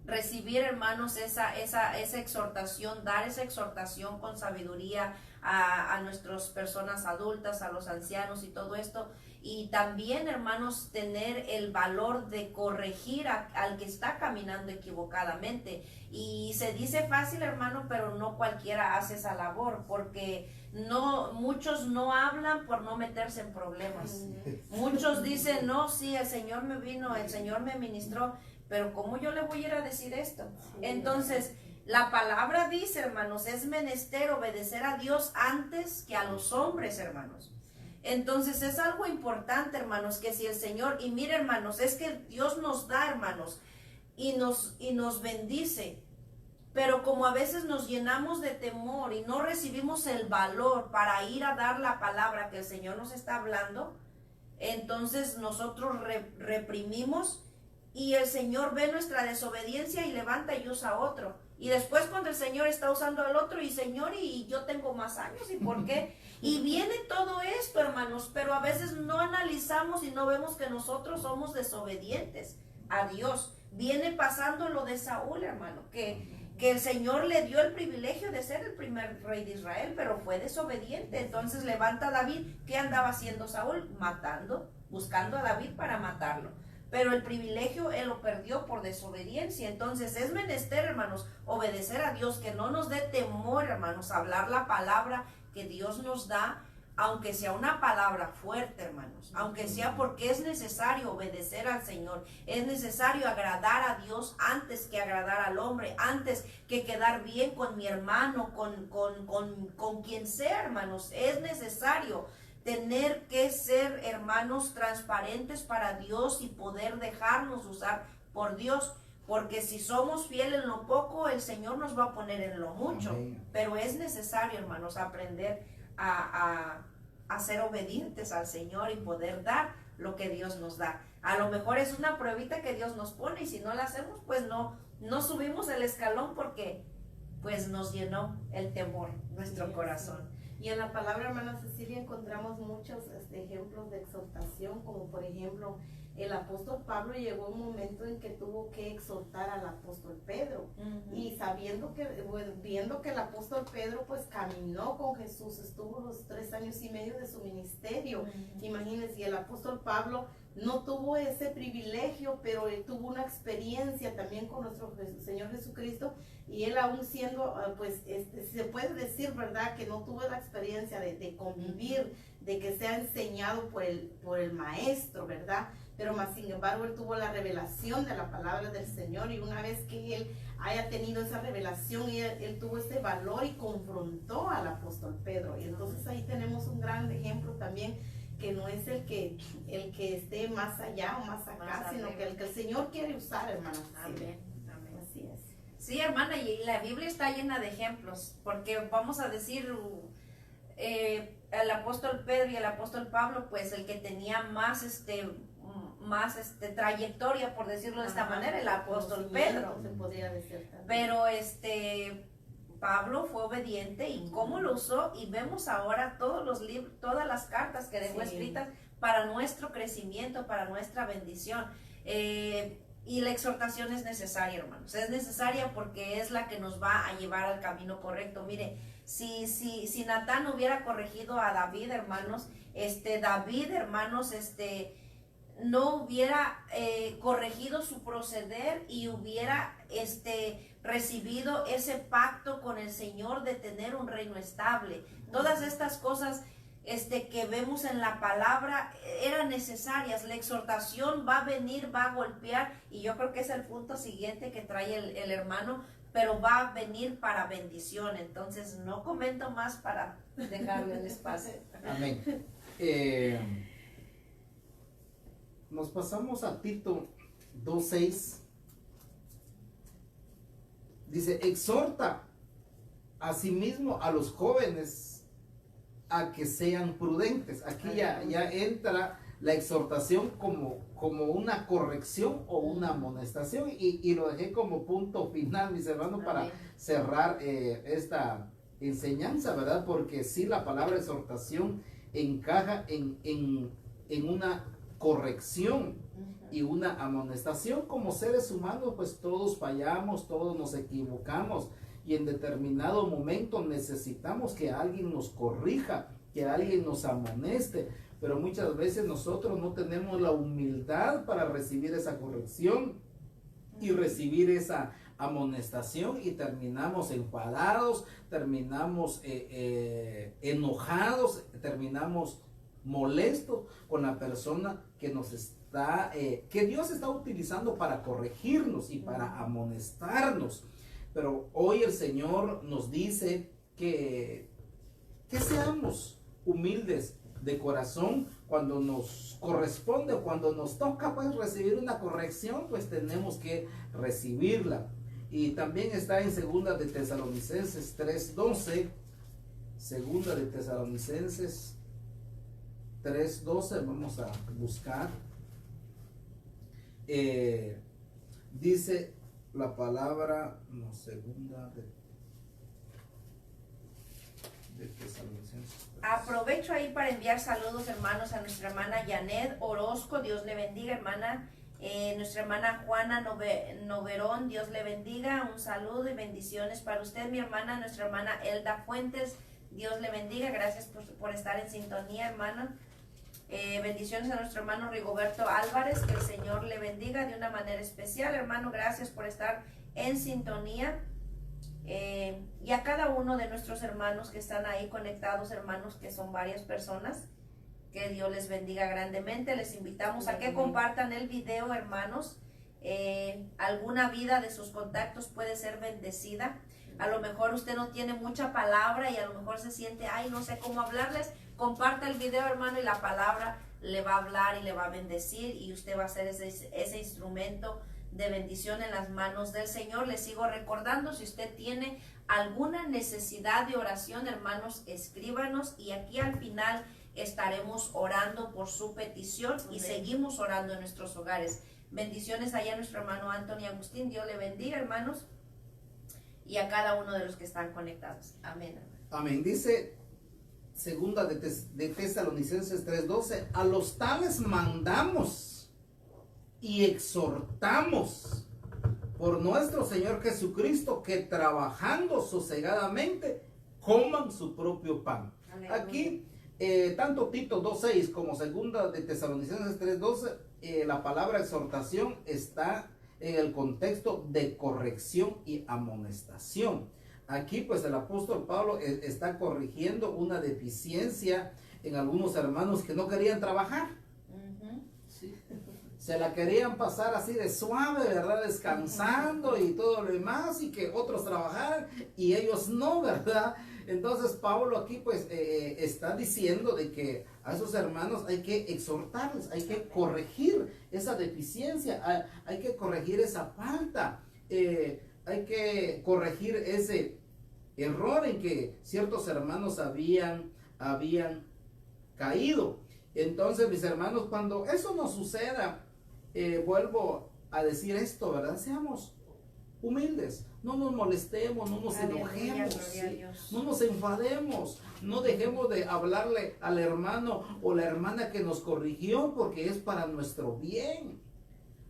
recibir, hermanos, esa exhortación, dar esa exhortación con sabiduría a nuestras personas adultas, a los ancianos y todo esto. Y también, hermanos, tener el valor de corregir al que está caminando equivocadamente. Y se dice fácil, hermano, pero no cualquiera hace esa labor, porque muchos no hablan por no meterse en problemas. Muchos dicen, no, sí, el Señor me vino, el Señor me ministró, pero ¿cómo yo le voy a ir a decir esto? Entonces, la palabra dice, hermanos, es menester obedecer a Dios antes que a los hombres, hermanos. Entonces es algo importante, hermanos, que si el Señor, y mire, hermanos, es que Dios nos da, hermanos, y nos bendice, pero como a veces nos llenamos de temor y no recibimos el valor para ir a dar la palabra que el Señor nos está hablando, entonces nosotros reprimimos, y el Señor ve nuestra desobediencia y levanta y usa a otro. Y después cuando el Señor está usando al otro, y Señor, y yo tengo más años, ¿y por qué? Y viene todo esto, hermanos, pero a veces no analizamos y no vemos que nosotros somos desobedientes a Dios. Viene pasando lo de Saúl, hermano, que el Señor le dio el privilegio de ser el primer rey de Israel, pero fue desobediente. Entonces levanta a David. ¿Qué andaba haciendo Saúl? Matando, buscando a David para matarlo. Pero el privilegio él lo perdió por desobediencia. Entonces es menester, hermanos, obedecer a Dios, que no nos dé temor, hermanos, hablar la palabra que Dios nos da, aunque sea una palabra fuerte, hermanos, aunque sea, porque es necesario obedecer al Señor, es necesario agradar a Dios antes que agradar al hombre, antes que quedar bien con mi hermano, con quien sea, hermanos. Es necesario tener que ser, hermanos, transparentes para Dios y poder dejarnos usar por Dios, porque si somos fieles en lo poco, el Señor nos va a poner en lo mucho. Amén. Pero es necesario, hermanos, aprender a ser obedientes al Señor y poder dar lo que Dios nos da. A lo mejor es una pruebita que Dios nos pone, y si no la hacemos, pues no subimos el escalón, porque pues nos llenó el temor nuestro corazón. Y en la palabra, hermana Cecilia, encontramos muchos ejemplos de exhortación, como por ejemplo, el apóstol Pablo llegó un momento en que tuvo que exhortar al apóstol Pedro. Y viendo que el apóstol Pedro pues caminó con Jesús, estuvo los 3 años y medio de su ministerio. Imagínense, y el apóstol Pablo no tuvo ese privilegio, pero él tuvo una experiencia también con nuestro Señor Jesucristo, y él aún siendo, se puede decir, ¿verdad?, que no tuvo la experiencia de convivir, de que sea enseñado por el maestro, ¿verdad? Pero más sin embargo él tuvo la revelación de la palabra del Señor, y una vez que él haya tenido esa revelación, él tuvo ese valor y confrontó al apóstol Pedro. Y entonces ahí tenemos un gran ejemplo también, que no es el que esté más allá o más acá, sino que el Señor quiere usar, hermanos. Amén. Amén. Así es. Sí, hermana, y la Biblia está llena de ejemplos, porque vamos a decir, el apóstol Pedro y el apóstol Pablo, pues el que tenía más trayectoria, por decirlo de esta manera, el apóstol Pedro. Se podría decir también. Pero Pablo fue obediente y cómo lo usó, y vemos ahora todos los libros, todas las cartas que dejó escritas para nuestro crecimiento, para nuestra bendición. Y la exhortación es necesaria, hermanos, es necesaria porque es la que nos va a llevar al camino correcto. Mire, si Natán hubiera corregido a David, hermanos, David, hermanos, no hubiera corregido su proceder y hubiera recibido ese pacto con el Señor de tener un reino estable. Todas estas cosas que vemos en la palabra eran necesarias. La exhortación va a venir, va a golpear, y yo creo que es el punto siguiente que trae el hermano, pero va a venir para bendición. Entonces no comento más para dejarle el espacio. Amén. Nos pasamos a Tito 2:6. Dice, exhorta asimismo a los jóvenes a que sean prudentes. Aquí ya entra la exhortación como una corrección o una amonestación, y lo dejé como punto final, mis hermanos, para cerrar esta enseñanza, ¿verdad? Porque sí, la palabra exhortación encaja en una corrección y una amonestación. Como seres humanos, pues todos fallamos, todos nos equivocamos, y en determinado momento necesitamos que alguien nos corrija, que alguien nos amoneste, pero muchas veces nosotros no tenemos la humildad para recibir esa corrección y recibir esa amonestación, y terminamos enfadados, terminamos enojados, terminamos molestos con la persona que nos está, que Dios está utilizando para corregirnos y para amonestarnos. Pero hoy el Señor nos dice que seamos humildes de corazón cuando nos corresponde, cuando nos toca pues recibir una corrección, pues tenemos que recibirla. Y también está en segunda de Tesalonicenses 3:12, segunda de Tesalonicenses 3:12, vamos a buscar. Dice la palabra, no, segunda de Tesalonicenses. Aprovecho ahí para enviar saludos, hermanos, a nuestra hermana Janet Orozco, Dios le bendiga, hermana. Nuestra hermana Juana Noverón, Dios le bendiga, un saludo y bendiciones para usted, mi hermana. Nuestra hermana Elda Fuentes, Dios le bendiga, gracias por estar en sintonía, hermana. Bendiciones a nuestro hermano Rigoberto Álvarez, que el Señor le bendiga de una manera especial, hermano, gracias por estar en sintonía. Y a cada uno de nuestros hermanos que están ahí conectados, hermanos, que son varias personas, que Dios les bendiga grandemente. Les invitamos a que compartan el video, hermanos. Alguna vida de sus contactos puede ser bendecida. A lo mejor usted no tiene mucha palabra y a lo mejor se siente, ay, no sé cómo hablarles. Comparta el video, hermano, y la palabra le va a hablar y le va a bendecir, y usted va a ser ese instrumento de bendición en las manos del Señor. Les sigo recordando, si usted tiene alguna necesidad de oración, hermanos, escríbanos, y aquí al final estaremos orando por su petición. Amén. Y seguimos orando en nuestros hogares. Bendiciones allá a nuestro hermano Anthony Agustín, Dios le bendiga, hermanos, y a cada uno de los que están conectados. Amén. Amén. Dice segunda de Tesalonicenses 3:12, a los tales mandamos y exhortamos por nuestro Señor Jesucristo, que trabajando sosegadamente coman su propio pan. Aleluya. Aquí tanto Tito 2:6 como segunda de Tesalonicenses 3:12, la palabra exhortación está en el contexto de corrección y amonestación. Aquí pues el apóstol Pablo está corrigiendo una deficiencia en algunos hermanos que no querían trabajar. Sí. Se la querían pasar así de suave, ¿verdad? Descansando y todo lo demás, y que otros trabajaran y ellos no, ¿verdad? Entonces Pablo aquí pues está diciendo de que a esos hermanos hay que exhortarles, hay que corregir esa deficiencia, hay que corregir esa falta. hay que corregir ese error en que ciertos hermanos habían caído. Entonces, mis hermanos, cuando eso no suceda, vuelvo a decir esto, ¿verdad? Seamos humildes, no nos molestemos, no nos enojemos, ¿sí? No nos enfademos, no dejemos de hablarle al hermano o la hermana que nos corrigió, porque es para nuestro bien.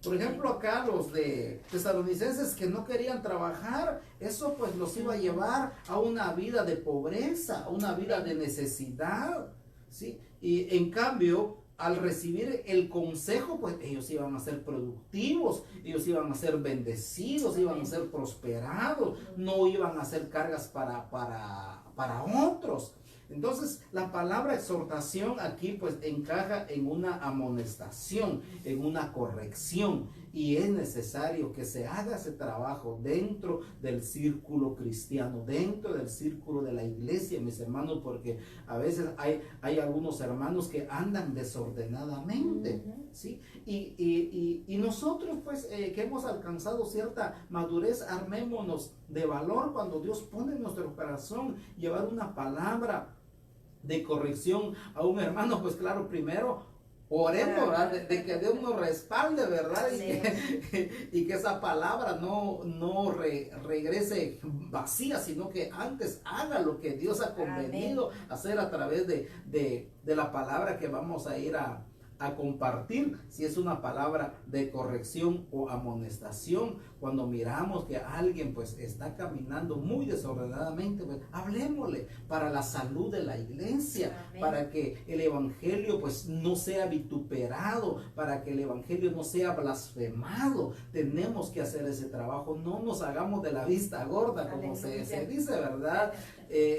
Por ejemplo, acá los de tesalonicenses que no querían trabajar, eso pues los iba a llevar a una vida de pobreza, a una vida de necesidad, ¿sí? Y en cambio, al recibir el consejo, pues ellos iban a ser productivos, ellos iban a ser bendecidos, iban a ser prosperados, no iban a hacer cargas para otros. Entonces, la palabra exhortación aquí pues encaja en una amonestación, en una corrección, y es necesario que se haga ese trabajo dentro del círculo cristiano, dentro del círculo de la iglesia, mis hermanos, porque a veces hay algunos hermanos que andan desordenadamente, ¿sí? Y nosotros pues que hemos alcanzado cierta madurez, armémonos de valor cuando Dios pone en nuestro corazón llevar una palabra de corrección a un hermano. Pues claro, primero oremos, ¿verdad? De que Dios nos respalde, ¿verdad? Y que esa palabra no regrese vacía, sino que antes haga lo que Dios ha convenido hacer a través de la palabra que vamos a ir a compartir. Si es una palabra de corrección o amonestación, cuando miramos que alguien pues está caminando muy desordenadamente, pues hablemosle para la salud de la iglesia. Amén. Para que el evangelio pues no sea vituperado, para que el evangelio no sea blasfemado. Tenemos que hacer ese trabajo, no nos hagamos de la vista gorda, como se dice, ¿verdad?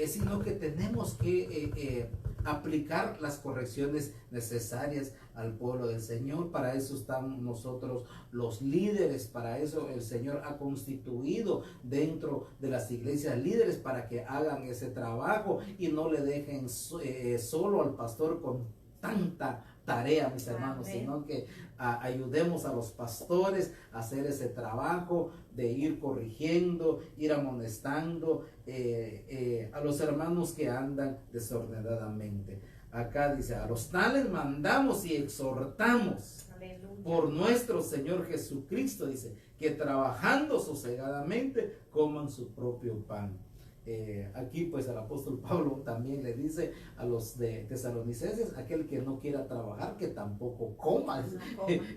Sino que tenemos que aplicar las correcciones necesarias al pueblo del Señor. Para eso están nosotros los líderes, para eso el Señor ha constituido dentro de las iglesias líderes, para que hagan ese trabajo y no le dejen solo al pastor con tanta tarea, mis hermanos, sino que ayudemos a los pastores a hacer ese trabajo de ir corrigiendo, ir amonestando a los hermanos que andan desordenadamente. Acá dice: a los tales mandamos y exhortamos, aleluya, por nuestro Señor Jesucristo, dice, que trabajando sosegadamente coman su propio pan. Aquí pues el apóstol Pablo también le dice a los de tesalonicenses: aquel que no quiera trabajar, que tampoco coma.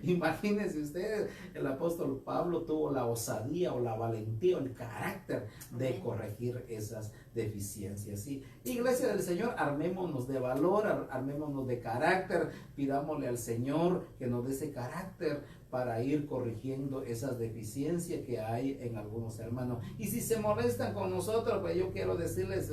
Imagínense ustedes, el apóstol Pablo tuvo la osadía o la valentía o el carácter de corregir esas deficiencias, ¿sí? Iglesia del Señor, armémonos de valor, armémonos de carácter, pidámosle al Señor que nos dé ese carácter para ir corrigiendo esas deficiencias que hay en algunos hermanos. Y si se molestan con nosotros, pues yo quiero decirles,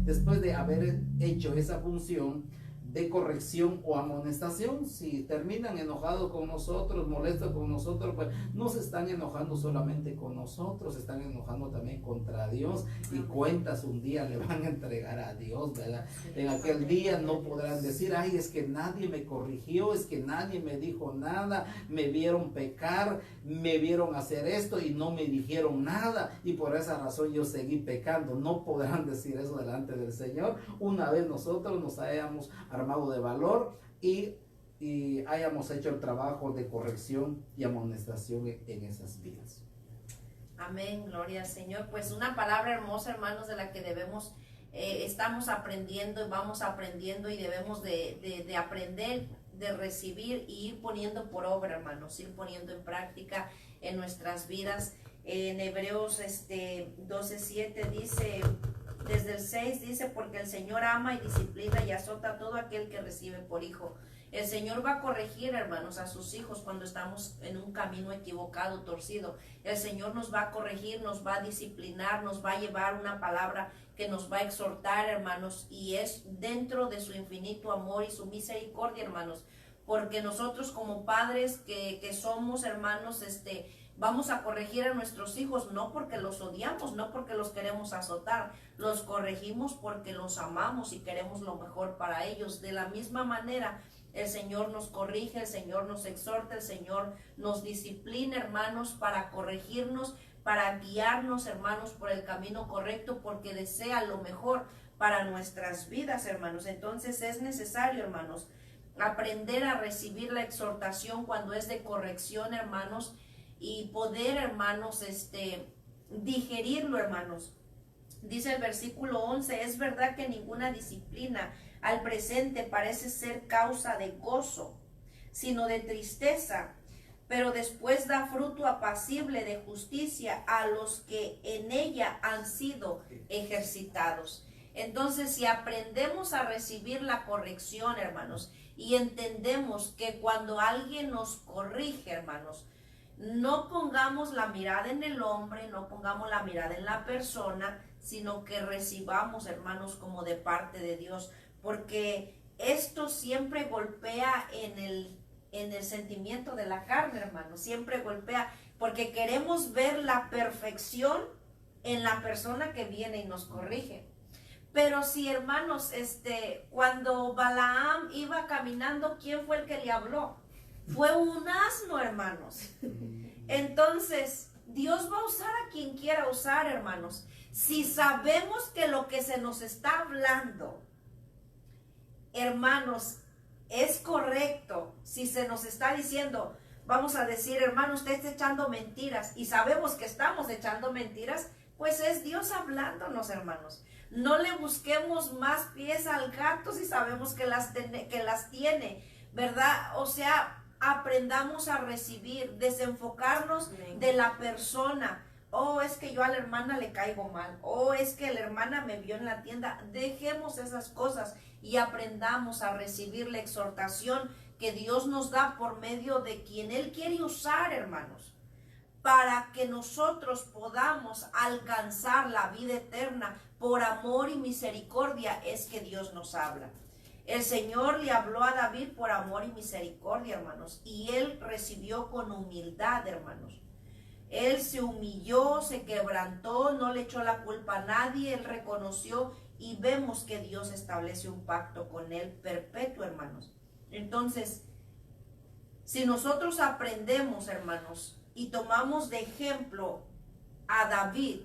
después de haber hecho esa función de corrección o amonestación, si terminan enojados con nosotros, molestos con nosotros, pues no se están enojando solamente con nosotros, se están enojando también contra Dios, y cuentas un día le van a entregar a Dios, ¿verdad? En aquel día no podrán decir: ay, es que nadie me corrigió, es que nadie me dijo nada, me vieron pecar, me vieron hacer esto y no me dijeron nada, y por esa razón yo seguí pecando. No podrán decir eso delante del Señor una vez nosotros nos hayamos armado de valor y hayamos hecho el trabajo de corrección y amonestación en esas vidas. Amén, gloria al Señor. Pues una palabra hermosa, hermanos, de la que debemos, estamos aprendiendo y vamos aprendiendo, y debemos de aprender, de recibir y ir poniendo por obra, hermanos, ir poniendo en práctica en nuestras vidas. En Hebreos 12:7 dice, desde el 6 dice: porque el Señor ama y disciplina y azota a todo aquel que recibe por hijo. El Señor va a corregir, hermanos, a sus hijos cuando estamos en un camino equivocado, torcido. El Señor nos va a corregir, nos va a disciplinar, nos va a llevar una palabra que nos va a exhortar, hermanos, y es dentro de su infinito amor y su misericordia, hermanos, porque nosotros como padres que somos, hermanos, vamos a corregir a nuestros hijos, no porque los odiamos, no porque los queremos azotar, los corregimos porque los amamos y queremos lo mejor para ellos. De la misma manera, el Señor nos corrige, el Señor nos exhorta, el Señor nos disciplina, hermanos, para corregirnos, para guiarnos, hermanos, por el camino correcto, porque desea lo mejor para nuestras vidas, hermanos. Entonces es necesario, hermanos, aprender a recibir la exhortación cuando es de corrección, hermanos, y poder, hermanos, digerirlo, hermanos. Dice el versículo 11, es verdad que ninguna disciplina al presente parece ser causa de gozo, sino de tristeza, pero después da fruto apacible de justicia a los que en ella han sido ejercitados. Entonces, si aprendemos a recibir la corrección, hermanos, y entendemos que cuando alguien nos corrige, hermanos, no pongamos la mirada en el hombre, no pongamos la mirada en la persona, sino que recibamos, hermanos, como de parte de Dios, porque esto siempre golpea en el sentimiento de la carne, hermanos, siempre golpea, porque queremos ver la perfección en la persona que viene y nos corrige. Pero si, hermanos, cuando Balaam iba caminando, ¿quién fue el que le habló? Fue un asno, hermanos. Entonces, Dios va a usar a quien quiera usar, hermanos. Si sabemos que lo que se nos está hablando, hermanos, es correcto, si se nos está diciendo, vamos a decir, hermano, usted está echando mentiras, y sabemos que estamos echando mentiras, pues es Dios hablándonos, hermanos. No le busquemos más pies al gato si sabemos que las tiene, ¿verdad? O sea, aprendamos a recibir, desenfocarnos de la persona. Oh, es que yo a la hermana le caigo mal. Oh, es que la hermana me vio en la tienda. Dejemos esas cosas y aprendamos a recibir la exhortación que Dios nos da por medio de quien Él quiere usar, hermanos, para que nosotros podamos alcanzar la vida eterna. Por amor y misericordia es que Dios nos habla. El Señor le habló a David por amor y misericordia, hermanos, y él recibió con humildad, hermanos. Él se humilló, se quebrantó, no le echó la culpa a nadie, él reconoció, y vemos que Dios establece un pacto con él perpetuo, hermanos. Entonces, si nosotros aprendemos, hermanos, y tomamos de ejemplo a David,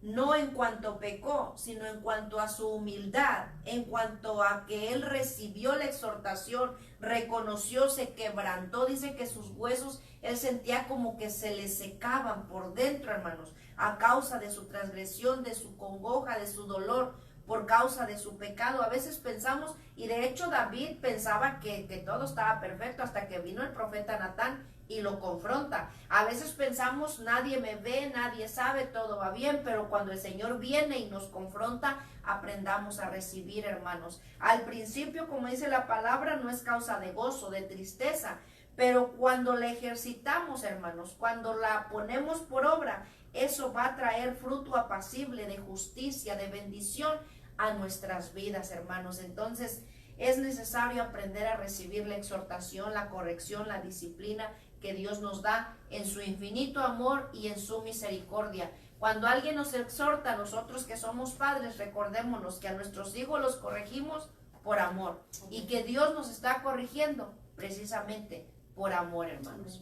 no en cuanto pecó, sino en cuanto a su humildad, en cuanto a que él recibió la exhortación, reconoció, se quebrantó, dice que sus huesos, él sentía como que se le secaban por dentro, hermanos, a causa de su transgresión, de su congoja, de su dolor, por causa de su pecado. A veces pensamos, y de hecho David pensaba que todo estaba perfecto hasta que vino el profeta Natán y lo confronta. A veces pensamos, nadie me ve, nadie sabe, todo va bien, pero cuando el Señor viene y nos confronta, aprendamos a recibir, hermanos. Al principio, como dice la palabra, no es causa de gozo, de tristeza, pero cuando la ejercitamos, hermanos, cuando la ponemos por obra, eso va a traer fruto apacible de justicia, de bendición a nuestras vidas, hermanos. Entonces, es necesario aprender a recibir la exhortación, la corrección, la disciplina que Dios nos da en su infinito amor y en su misericordia. Cuando alguien nos exhorta, nosotros que somos padres, recordémonos que a nuestros hijos los corregimos por amor y que Dios nos está corrigiendo precisamente por amor, hermanos.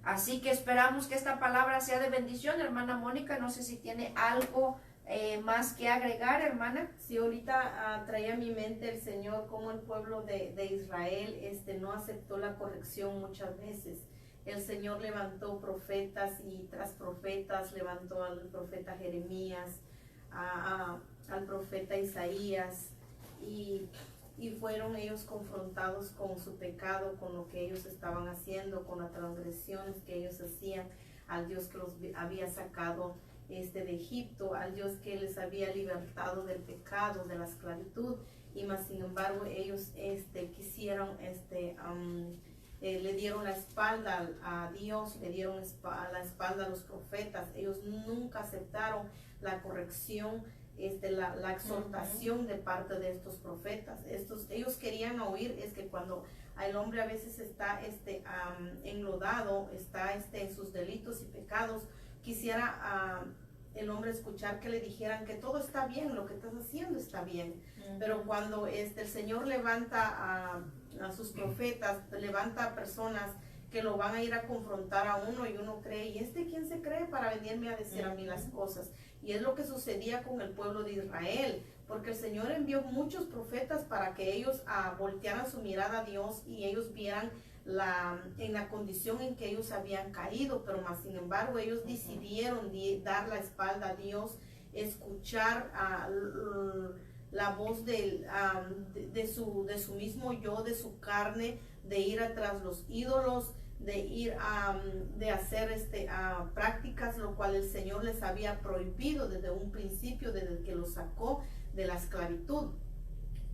Así que esperamos que esta palabra sea de bendición. Hermana Mónica, no sé si tiene algo más que agregar, hermana. Sí, ahorita traía a mi mente el Señor como el pueblo de Israel no aceptó la corrección muchas veces. El Señor levantó profetas y tras profetas, levantó al profeta Jeremías, al profeta Isaías, y fueron ellos confrontados con su pecado, con lo que ellos estaban haciendo, con las transgresiones que ellos hacían al Dios que los había sacado de Egipto, al Dios que les había libertado del pecado, de la esclavitud, y más sin embargo ellos quisieron le dieron la espalda a Dios, le dieron la espalda a los profetas. Ellos nunca aceptaron la corrección, la exhortación de parte de estos profetas. Ellos querían oír, es que cuando el hombre a veces está enlodado, está en sus delitos y pecados, quisiera el hombre escuchar que le dijeran que todo está bien, lo que estás haciendo está bien. Pero cuando el Señor levanta a sus profetas, levanta a personas que lo van a ir a confrontar a uno y uno cree, ¿y quién se cree para venirme a decir a mí las cosas? Y es lo que sucedía con el pueblo de Israel, porque el Señor envió muchos profetas para que ellos voltearan su mirada a Dios y ellos vieran en la condición en que ellos habían caído, pero más sin embargo ellos decidieron dar la espalda a Dios, escuchar la voz de su mismo yo, de su carne, de ir atrás los ídolos, de ir de hacer prácticas, lo cual el Señor les había prohibido desde un principio, desde que los sacó de la esclavitud.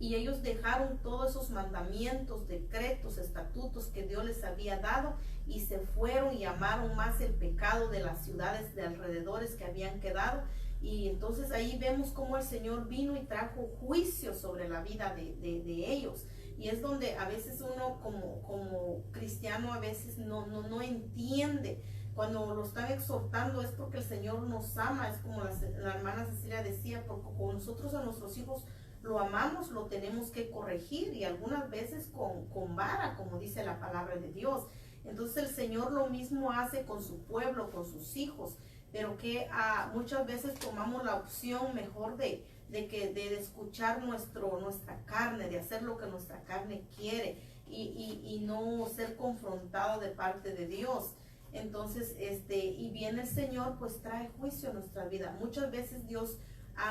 Y ellos dejaron todos esos mandamientos, decretos, estatutos que Dios les había dado y se fueron y amaron más el pecado de las ciudades de alrededores que habían quedado. Y entonces ahí vemos cómo el Señor vino y trajo juicio sobre la vida de ellos. Y es donde a veces uno como cristiano a veces no entiende. Cuando lo están exhortando es porque el Señor nos ama. Es como la hermana Cecilia decía, porque con nosotros a nuestros hijos lo amamos, lo tenemos que corregir y algunas veces con vara, como dice la palabra de Dios. Entonces el Señor lo mismo hace con su pueblo, con sus hijos, pero que muchas veces tomamos la opción mejor de escuchar nuestra carne, de hacer lo que nuestra carne quiere y no ser confrontado de parte de Dios. Entonces, y viene el Señor, pues trae juicio a nuestra vida. Muchas veces Dios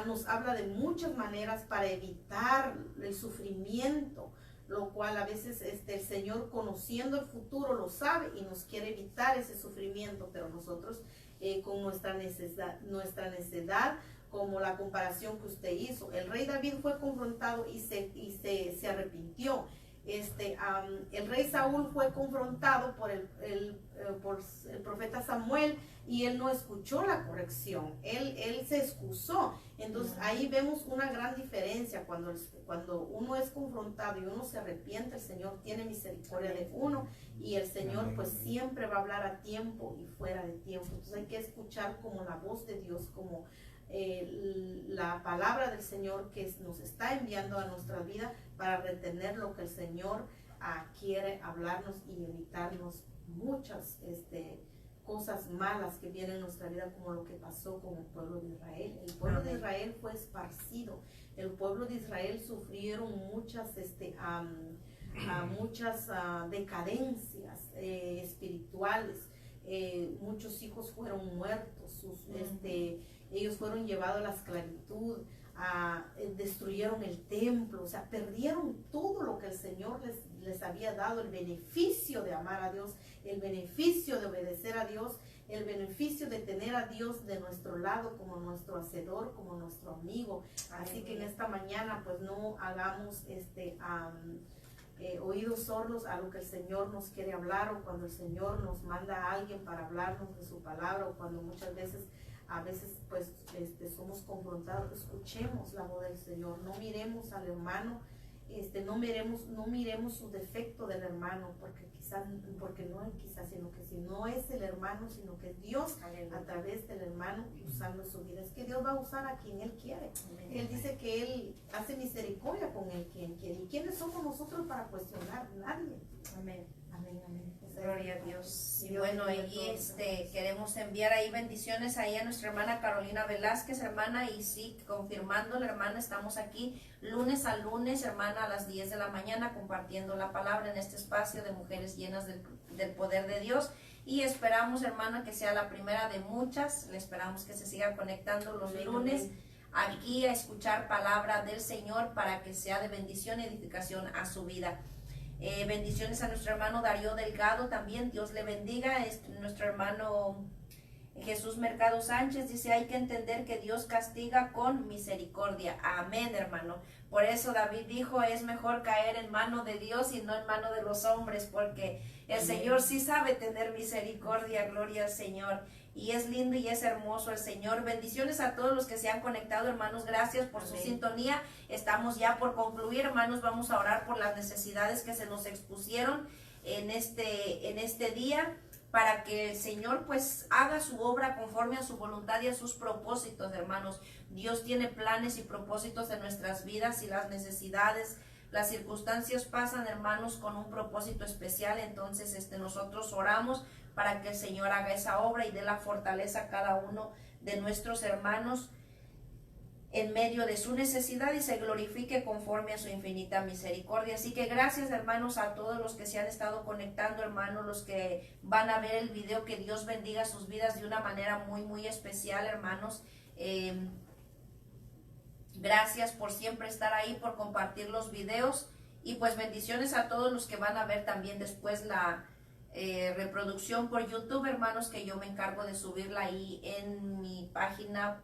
nos habla de muchas maneras para evitar el sufrimiento, lo cual a veces el Señor, conociendo el futuro, lo sabe y nos quiere evitar ese sufrimiento, pero nosotros con nuestra necedad, como la comparación que usted hizo, el rey David fue confrontado y se arrepintió. El rey Saúl fue confrontado por el profeta Samuel y él no escuchó la corrección, él se excusó. Entonces ahí vemos una gran diferencia. Cuando uno es confrontado y uno se arrepiente, el Señor tiene misericordia de uno y el Señor pues siempre va a hablar a tiempo y fuera de tiempo. Entonces hay que escuchar como la voz de Dios, como la palabra del Señor que nos está enviando a nuestra vida para retener lo que el Señor quiere hablarnos y evitarnos muchas cosas malas que vienen en nuestra vida, como lo que pasó con el pueblo de Israel. El pueblo de Israel fue esparcido. El pueblo de Israel sufrieron muchas decadencias espirituales. Muchos hijos fueron muertos, ellos fueron llevados a la esclavitud, destruyeron el templo, o sea, perdieron todo lo que el Señor les había dado, el beneficio de amar a Dios, el beneficio de obedecer a Dios, el beneficio de tener a Dios de nuestro lado como nuestro hacedor, como nuestro amigo. Así que en esta mañana pues no hagamos oídos sordos a lo que el Señor nos quiere hablar, o cuando el Señor nos manda a alguien para hablarnos de su palabra, o cuando muchas veces pues somos confrontados. Escuchemos la voz del Señor, no miremos al hermano, no miremos su defecto del hermano, sino que si no es el hermano, sino que es Dios a través del hermano usando su vida. Es que Dios va a usar a quien Él quiere. Él dice que Él hace misericordia con Él quien quiere. ¿Y quiénes somos nosotros para cuestionar? Nadie. Amén. Amén, amén. Gloria a Dios. Y bueno, y queremos enviar ahí bendiciones ahí a nuestra hermana Carolina Velázquez, hermana, y sí, confirmando la hermana, estamos aquí lunes a lunes, hermana, a las 10 de la mañana, compartiendo la palabra en este espacio de mujeres llenas del poder de Dios. Y esperamos, hermana, que sea la primera de muchas. Le esperamos que se siga conectando los lunes aquí a escuchar palabra del Señor para que sea de bendición y edificación a su vida. Bendiciones a nuestro hermano Darío Delgado también, Dios le bendiga. Nuestro hermano Jesús Mercado Sánchez dice: hay que entender que Dios castiga con misericordia. Amén, hermano. Por eso David dijo: es mejor caer en mano de Dios y no en mano de los hombres, porque el Señor sí sabe tener misericordia. Gloria al Señor. Y es lindo y es hermoso el Señor. Bendiciones a todos los que se han conectado, hermanos. Gracias por su sintonía. Estamos ya por concluir, hermanos. Vamos a orar por las necesidades que se nos expusieron en este día, para que el Señor pues haga su obra conforme a su voluntad y a sus propósitos, hermanos. Dios tiene planes y propósitos en nuestras vidas, y las necesidades las circunstancias pasan, hermanos, con un propósito especial. Entonces nosotros oramos para que el Señor haga esa obra y dé la fortaleza a cada uno de nuestros hermanos en medio de su necesidad y se glorifique conforme a su infinita misericordia. Así que gracias, hermanos, a todos los que se han estado conectando, hermanos, los que van a ver el video. Que Dios bendiga sus vidas de una manera muy, muy especial, hermanos. Gracias por siempre estar ahí, por compartir los videos, y pues bendiciones a todos los que van a ver también después la reproducción por YouTube, hermanos, que yo me encargo de subirla ahí en mi página,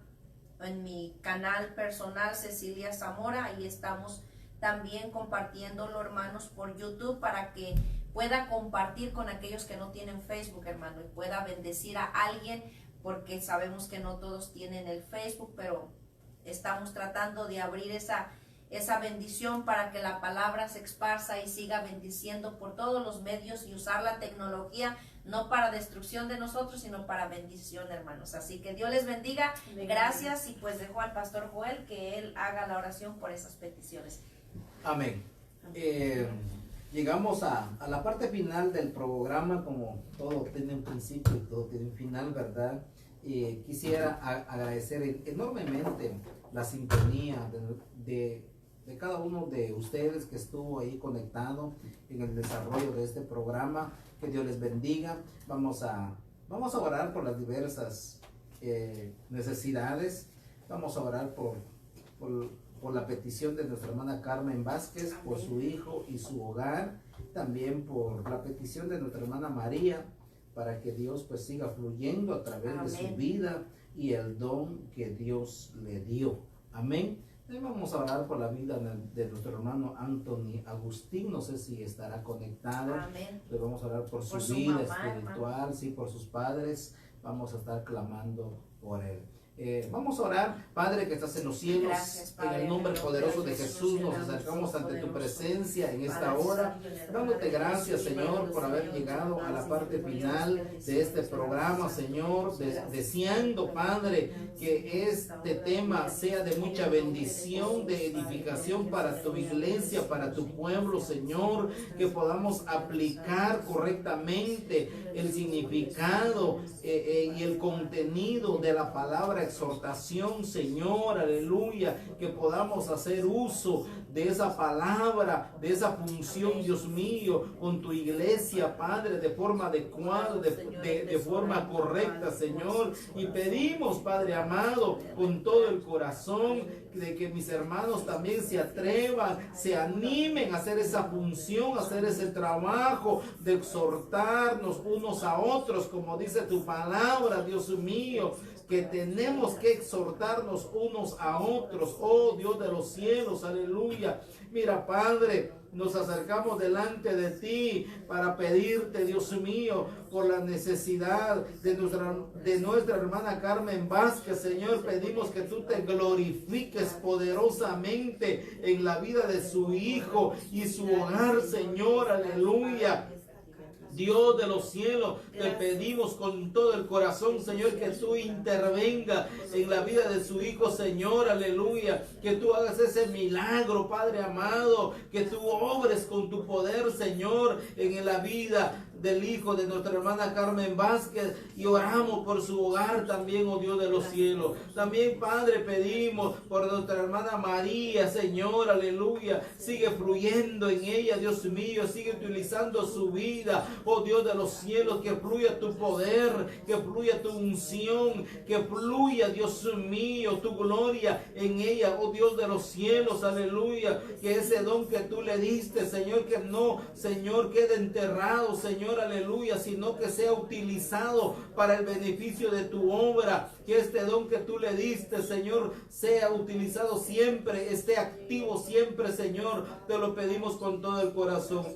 en mi canal personal Cecilia Zamora. Ahí estamos también compartiéndolo, hermanos, por YouTube, para que pueda compartir con aquellos que no tienen Facebook, hermano, y pueda bendecir a alguien, porque sabemos que no todos tienen el Facebook, pero estamos tratando de abrir esa bendición para que la palabra se esparza y siga bendiciendo por todos los medios, y usar la tecnología no para destrucción de nosotros, sino para bendición, hermanos. Así que Dios les bendiga. Gracias, y pues dejo al pastor Joel que él haga la oración por esas peticiones. Amén. Llegamos a la parte final del programa. Como todo tiene un principio y todo tiene un final, ¿verdad? Quisiera agradecer enormemente la sintonía de cada uno de ustedes que estuvo ahí conectado en el desarrollo de este programa. Que Dios les bendiga. Vamos a orar por las diversas necesidades. Vamos a orar por la petición de nuestra hermana Carmen Vázquez, por su hijo y su hogar. También por la petición de nuestra hermana María, para que Dios pues siga fluyendo a través de su vida y el don que Dios le dio. Amén. Y vamos a orar por la vida de nuestro hermano Anthony Agustín. No sé si estará conectado. Amén. Le vamos a orar por su vida espiritual, sí, por sus padres. Vamos a estar clamando por él. Vamos a orar. Padre que estás en los cielos, gracias, Padre, en el nombre poderoso de Jesús, nos acercamos ante tu presencia en esta hora, dándote gracias, Señor, por haber llegado a la parte final de este programa, Señor, deseando, Padre, que este tema sea de mucha bendición, de edificación para tu iglesia, para tu pueblo, Señor, que podamos aplicar correctamente el significado y el contenido de la palabra exhortación, Señor, aleluya, que podamos hacer uso de esa palabra, de esa función, Dios mío, con tu iglesia, Padre, de forma adecuada, de forma correcta, Señor. Y pedimos, Padre amado, con todo el corazón, de que mis hermanos también se atrevan, se animen a hacer esa función, a hacer ese trabajo de exhortarnos unos a otros, como dice tu palabra, Dios mío, que tenemos que exhortarnos unos a otros. Oh Dios de los cielos, aleluya. Mira, Padre, nos acercamos delante de ti para pedirte, Dios mío, por la necesidad de nuestra hermana Carmen Vázquez, Señor. Pedimos que tú te glorifiques poderosamente en la vida de su hijo y su hogar, Señor, aleluya. Dios de los cielos, te pedimos con todo el corazón, Señor, que tú intervenga en la vida de su hijo, Señor, aleluya, que tú hagas ese milagro, Padre amado, que tú obres con tu poder, Señor, en la vida del hijo de nuestra hermana Carmen Vázquez, y oramos por su hogar también, oh Dios de los cielos. También, Padre, pedimos por nuestra hermana María, Señor, aleluya, sigue fluyendo en ella, Dios mío, sigue utilizando su vida, oh Dios de los cielos, que fluya tu poder, que fluya tu unción, que fluya, Dios mío, tu gloria en ella, oh Dios de los cielos, aleluya, que ese don que tú le diste, Señor, que no, Señor, quede enterrado, Señor, aleluya, sino que sea utilizado para el beneficio de tu obra, que este don que tú le diste, Señor, sea utilizado siempre, esté activo siempre, Señor, te lo pedimos con todo el corazón.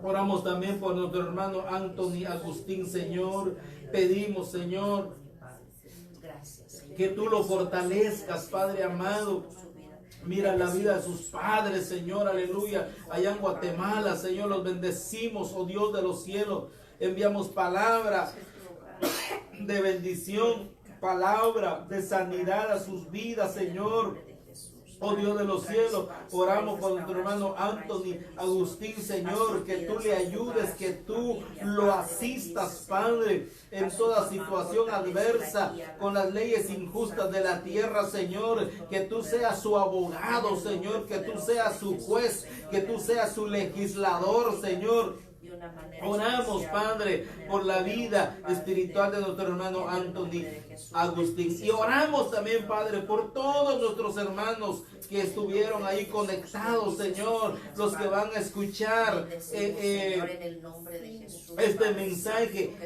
Oramos también por nuestro hermano Anthony Agustín, Señor, pedimos, Señor, que tú lo fortalezcas, Padre amado. Mira la vida de sus padres, Señor, aleluya, allá en Guatemala, Señor, los bendecimos, oh Dios de los cielos. Enviamos palabra de bendición, palabra de sanidad a sus vidas, Señor. Oh Dios de los cielos, oramos por nuestro hermano Anthony Agustín, Señor, que tú le ayudes, que tú lo asistas, Padre, en toda situación adversa, con las leyes injustas de la tierra, Señor, que tú seas su abogado, Señor, que tú seas su juez, que tú seas su legislador, Señor. Oramos, Padre, por la vida espiritual de nuestro hermano Anthony Agustín. Y oramos también, Padre, por todos nuestros hermanos que estuvieron ahí conectados, Señor, los que van a escuchar este mensaje,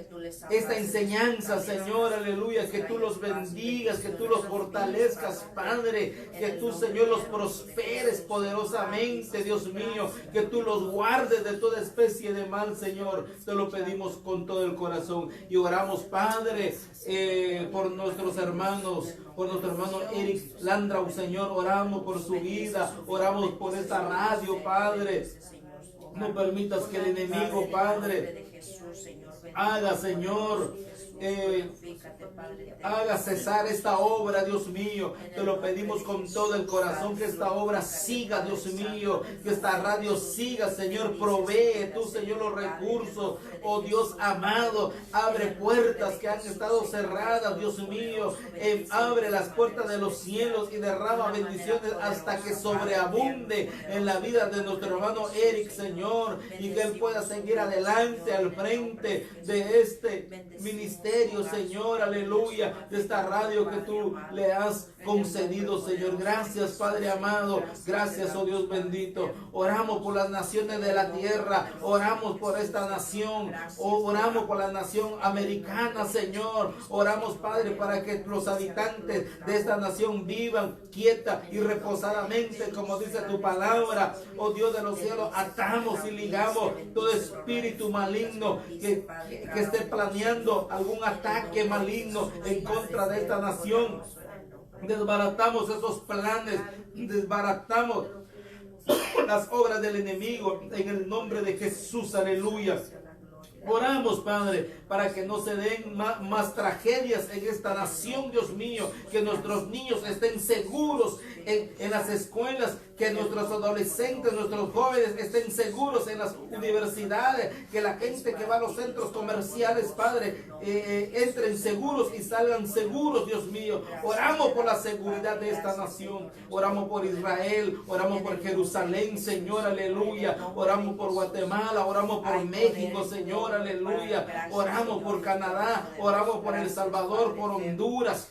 esta enseñanza, Señor, aleluya, que tú los bendigas, que tú los fortalezcas, Padre, que tú, Señor, los prosperes poderosamente, Dios mío, que tú los guardes de toda especie de mal, Señor. Te lo pedimos con todo el corazón y oramos, Padre, por nuestros hermanos, por nuestro hermano Eric Landrau, Señor, oramos por su vida, oramos por esta radio, Padre. No permitas que el enemigo, Padre, haga, Señor, haga cesar esta obra, Dios mío. Te lo pedimos con todo el corazón, que esta obra siga, Dios mío, que esta radio siga, Señor. Provee tú, Señor, los recursos, oh Dios amado. Abre puertas que han estado cerradas, Dios mío. Abre las puertas de los cielos y derrama bendiciones hasta que sobreabunde en la vida de nuestro hermano Eric, Señor, y que él pueda seguir adelante al frente de este ministerio, Señor, aleluya, de esta radio que tú le has concedido, Señor. Gracias, Padre amado, gracias, oh Dios bendito. Oramos por las naciones de la tierra, oramos por esta nación, oramos por la nación americana, Señor. Oramos, Padre, para que los habitantes de esta nación vivan quieta y reposadamente, como dice tu palabra. Oh Dios de los cielos, atamos y ligamos todo espíritu maligno que esté planeando algún ataque maligno en contra de esta nación. Desbaratamos esos planes, desbaratamos las obras del enemigo en el nombre de Jesús, aleluya. Oramos, Padre, para que no se den más tragedias en esta nación, Dios mío, que nuestros niños estén seguros en las escuelas, que nuestros adolescentes, nuestros jóvenes estén seguros en las universidades, que la gente que va a los centros comerciales, Padre, entren seguros y salgan seguros, Dios mío. Oramos por la seguridad de esta nación, oramos por Israel, oramos por Jerusalén, Señor, aleluya. Oramos por Guatemala, oramos por México, Señor, aleluya. Oramos por Canadá, oramos por El Salvador, por Honduras,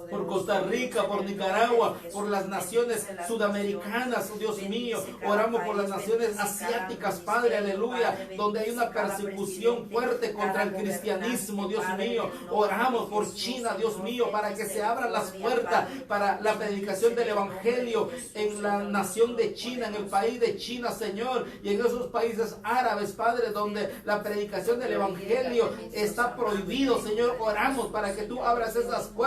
por Costa Rica, por Nicaragua, por las naciones sudamericanas, Dios mío. Oramos por las naciones asiáticas, Padre, aleluya, donde hay una persecución fuerte contra el cristianismo, Dios mío. Oramos por China, Dios mío, para que se abran las puertas para la predicación del evangelio en la nación de China, en el país de China, Señor, y en esos países árabes, Padre, donde la predicación del evangelio está prohibido, Señor. Oramos para que tú abras esas puertas.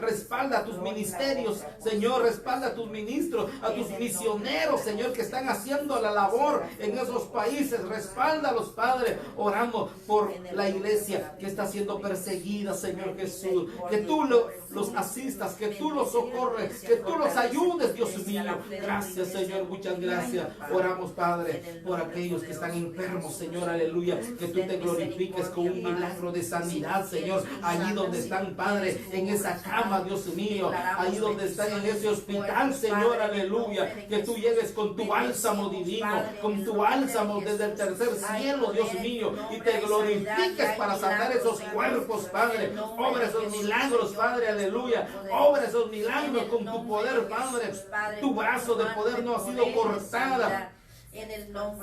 Respalda a tus ministerios, Señor, respalda a tus ministros, a tus misioneros, Señor, que están haciendo la labor en esos países. Respáldalos, Padre. Oramos por la iglesia que está siendo perseguida, Señor Jesús, que tú los asistas, que tú los socorres, que tú los ayudes, Dios mío. Gracias, Señor, muchas gracias. Oramos, Padre, por aquellos que están enfermos, Señor, aleluya, que tú te glorifiques con un milagro de sanidad, Señor, allí donde están, Padre, en esa cama, Dios mío, ahí donde están en ese hospital, Señor, aleluya, que tú llegues con tu bálsamo divino, con tu bálsamo desde el tercer cielo, Dios mío, y te glorifiques para sanar esos cuerpos, Padre. Obra esos milagros, Padre, aleluya. Obra esos milagros con tu poder, Padre. Tu brazo de poder no ha sido cortada.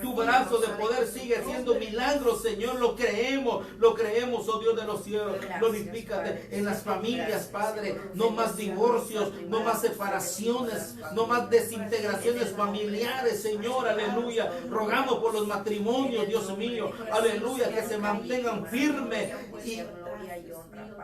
Tu brazo de poder sigue siendo milagros, Señor. Lo creemos, oh Dios de los cielos. Glorifícate en las familias, Padre. No más divorcios, no más separaciones, no más desintegraciones familiares, Señor, aleluya. Rogamos por los matrimonios, Dios mío, aleluya, que se mantengan firmes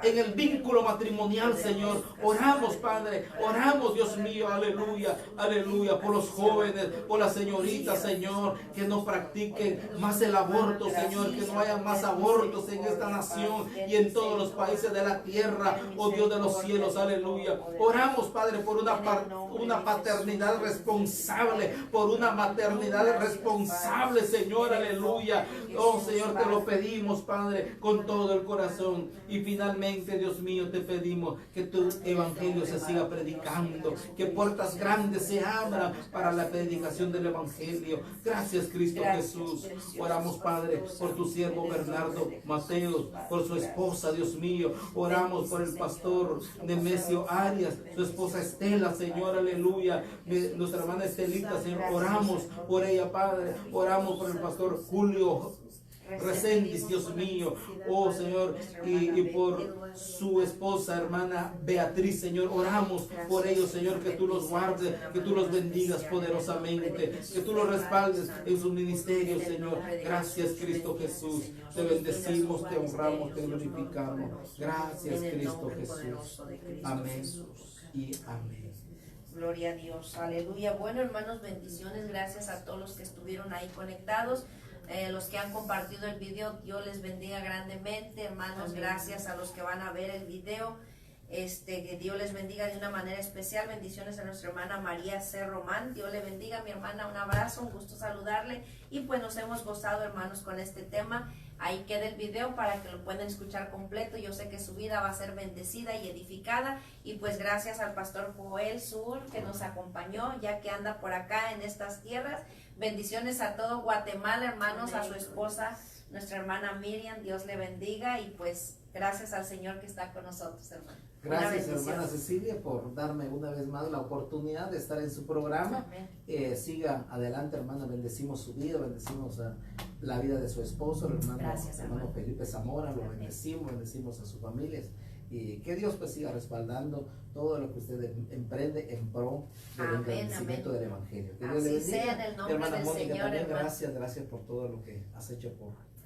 en el vínculo matrimonial, Señor. Oramos, Padre, oramos, Dios mío, aleluya, aleluya, por los jóvenes, por las señoritas, Señor, que no practiquen más el aborto, Señor, que no haya más abortos en esta nación y en todos los países de la tierra, oh Dios de los cielos, aleluya. Oramos, Padre, por una paternidad responsable, por una maternidad responsable, Señor, aleluya. Oh Señor, te lo pedimos, Padre, con todo el corazón. Y finalmente, Dios mío, te pedimos que tu evangelio se siga predicando, que puertas grandes se abran para la predicación del evangelio. Gracias, Cristo Jesús. Oramos, Padre, por tu siervo Bernardo Mateos, por su esposa, Dios mío. Oramos por el pastor Nemesio Arias, su esposa Estela, Señor, aleluya. Nuestra hermana Estelita, Señor, oramos por ella, Padre. Oramos por el pastor Julio Reséndiz, Dios mío, oh Señor, y por su esposa, hermana Beatriz, Señor, oramos por ellos, Señor, que tú los guardes, que tú los bendigas poderosamente, que tú los respaldes en sus ministerios, Señor. Gracias, Cristo Jesús, te bendecimos, te honramos, te glorificamos. Gracias, Cristo Jesús. Amén y amén. Gloria a Dios, aleluya. Bueno, hermanos, bendiciones, gracias a todos los que estuvieron ahí conectados. Los que han compartido el video, Dios les bendiga grandemente, hermanos. Amén. Gracias a los que van a ver el video, que Dios les bendiga de una manera especial. Bendiciones a nuestra hermana María C. Román. Dios le bendiga, mi hermana, un abrazo, un gusto saludarle. Y pues nos hemos gozado, hermanos, con este tema. Ahí queda el video para que lo puedan escuchar completo. Yo sé que su vida va a ser bendecida y edificada. Y pues gracias al pastor Joel Sur que nos acompañó, ya que anda por acá en estas tierras. Bendiciones a todo Guatemala, hermanos, a su esposa, nuestra hermana Miriam. Dios le bendiga y pues gracias al Señor que está con nosotros, hermano. Gracias, hermana Cecilia, por darme una vez más la oportunidad de estar en su programa. Siga adelante, hermana. Bendecimos su vida, bendecimos a la vida de su esposo, el hermano Felipe Zamora. Lo bendecimos a sus familias. Y que Dios pues siga respaldando todo lo que usted emprende en pro del engrandecimiento del evangelio. Que Dios le bendiga. Sea en el nombre hermana del Mónica, Señor, también hermano. gracias por todo lo que has hecho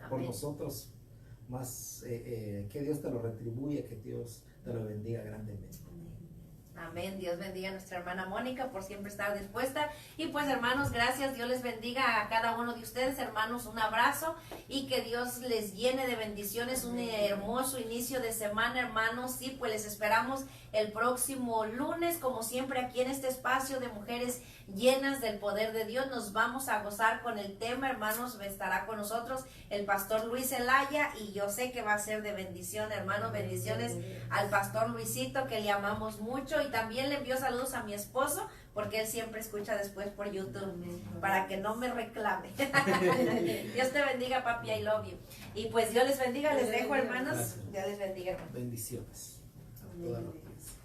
por nosotros. Más que Dios te lo retribuya, que Dios te lo bendiga grandemente. Amén. Dios bendiga a nuestra hermana Mónica por siempre estar dispuesta. Y pues, hermanos, gracias. Dios les bendiga a cada uno de ustedes, hermanos. Un abrazo y que Dios les llene de bendiciones. Un hermoso inicio de semana, hermanos. Sí, pues les esperamos el próximo lunes, como siempre, aquí en este espacio de mujeres llenas del poder de Dios. Nos vamos a gozar con el tema, hermanos. Estará con nosotros el pastor Luis Zelaya y yo sé que va a ser de bendición, hermanos. Bendiciones al pastor Luisito, que le amamos mucho, y también le envío saludos a mi esposo, porque él siempre escucha después por YouTube, para que no me reclame. Dios te bendiga, papi, I love you. Y pues Dios les bendiga, les dejo, hermanos. Dios les bendiga, hermanos. Bendiciones a toda la iglesia.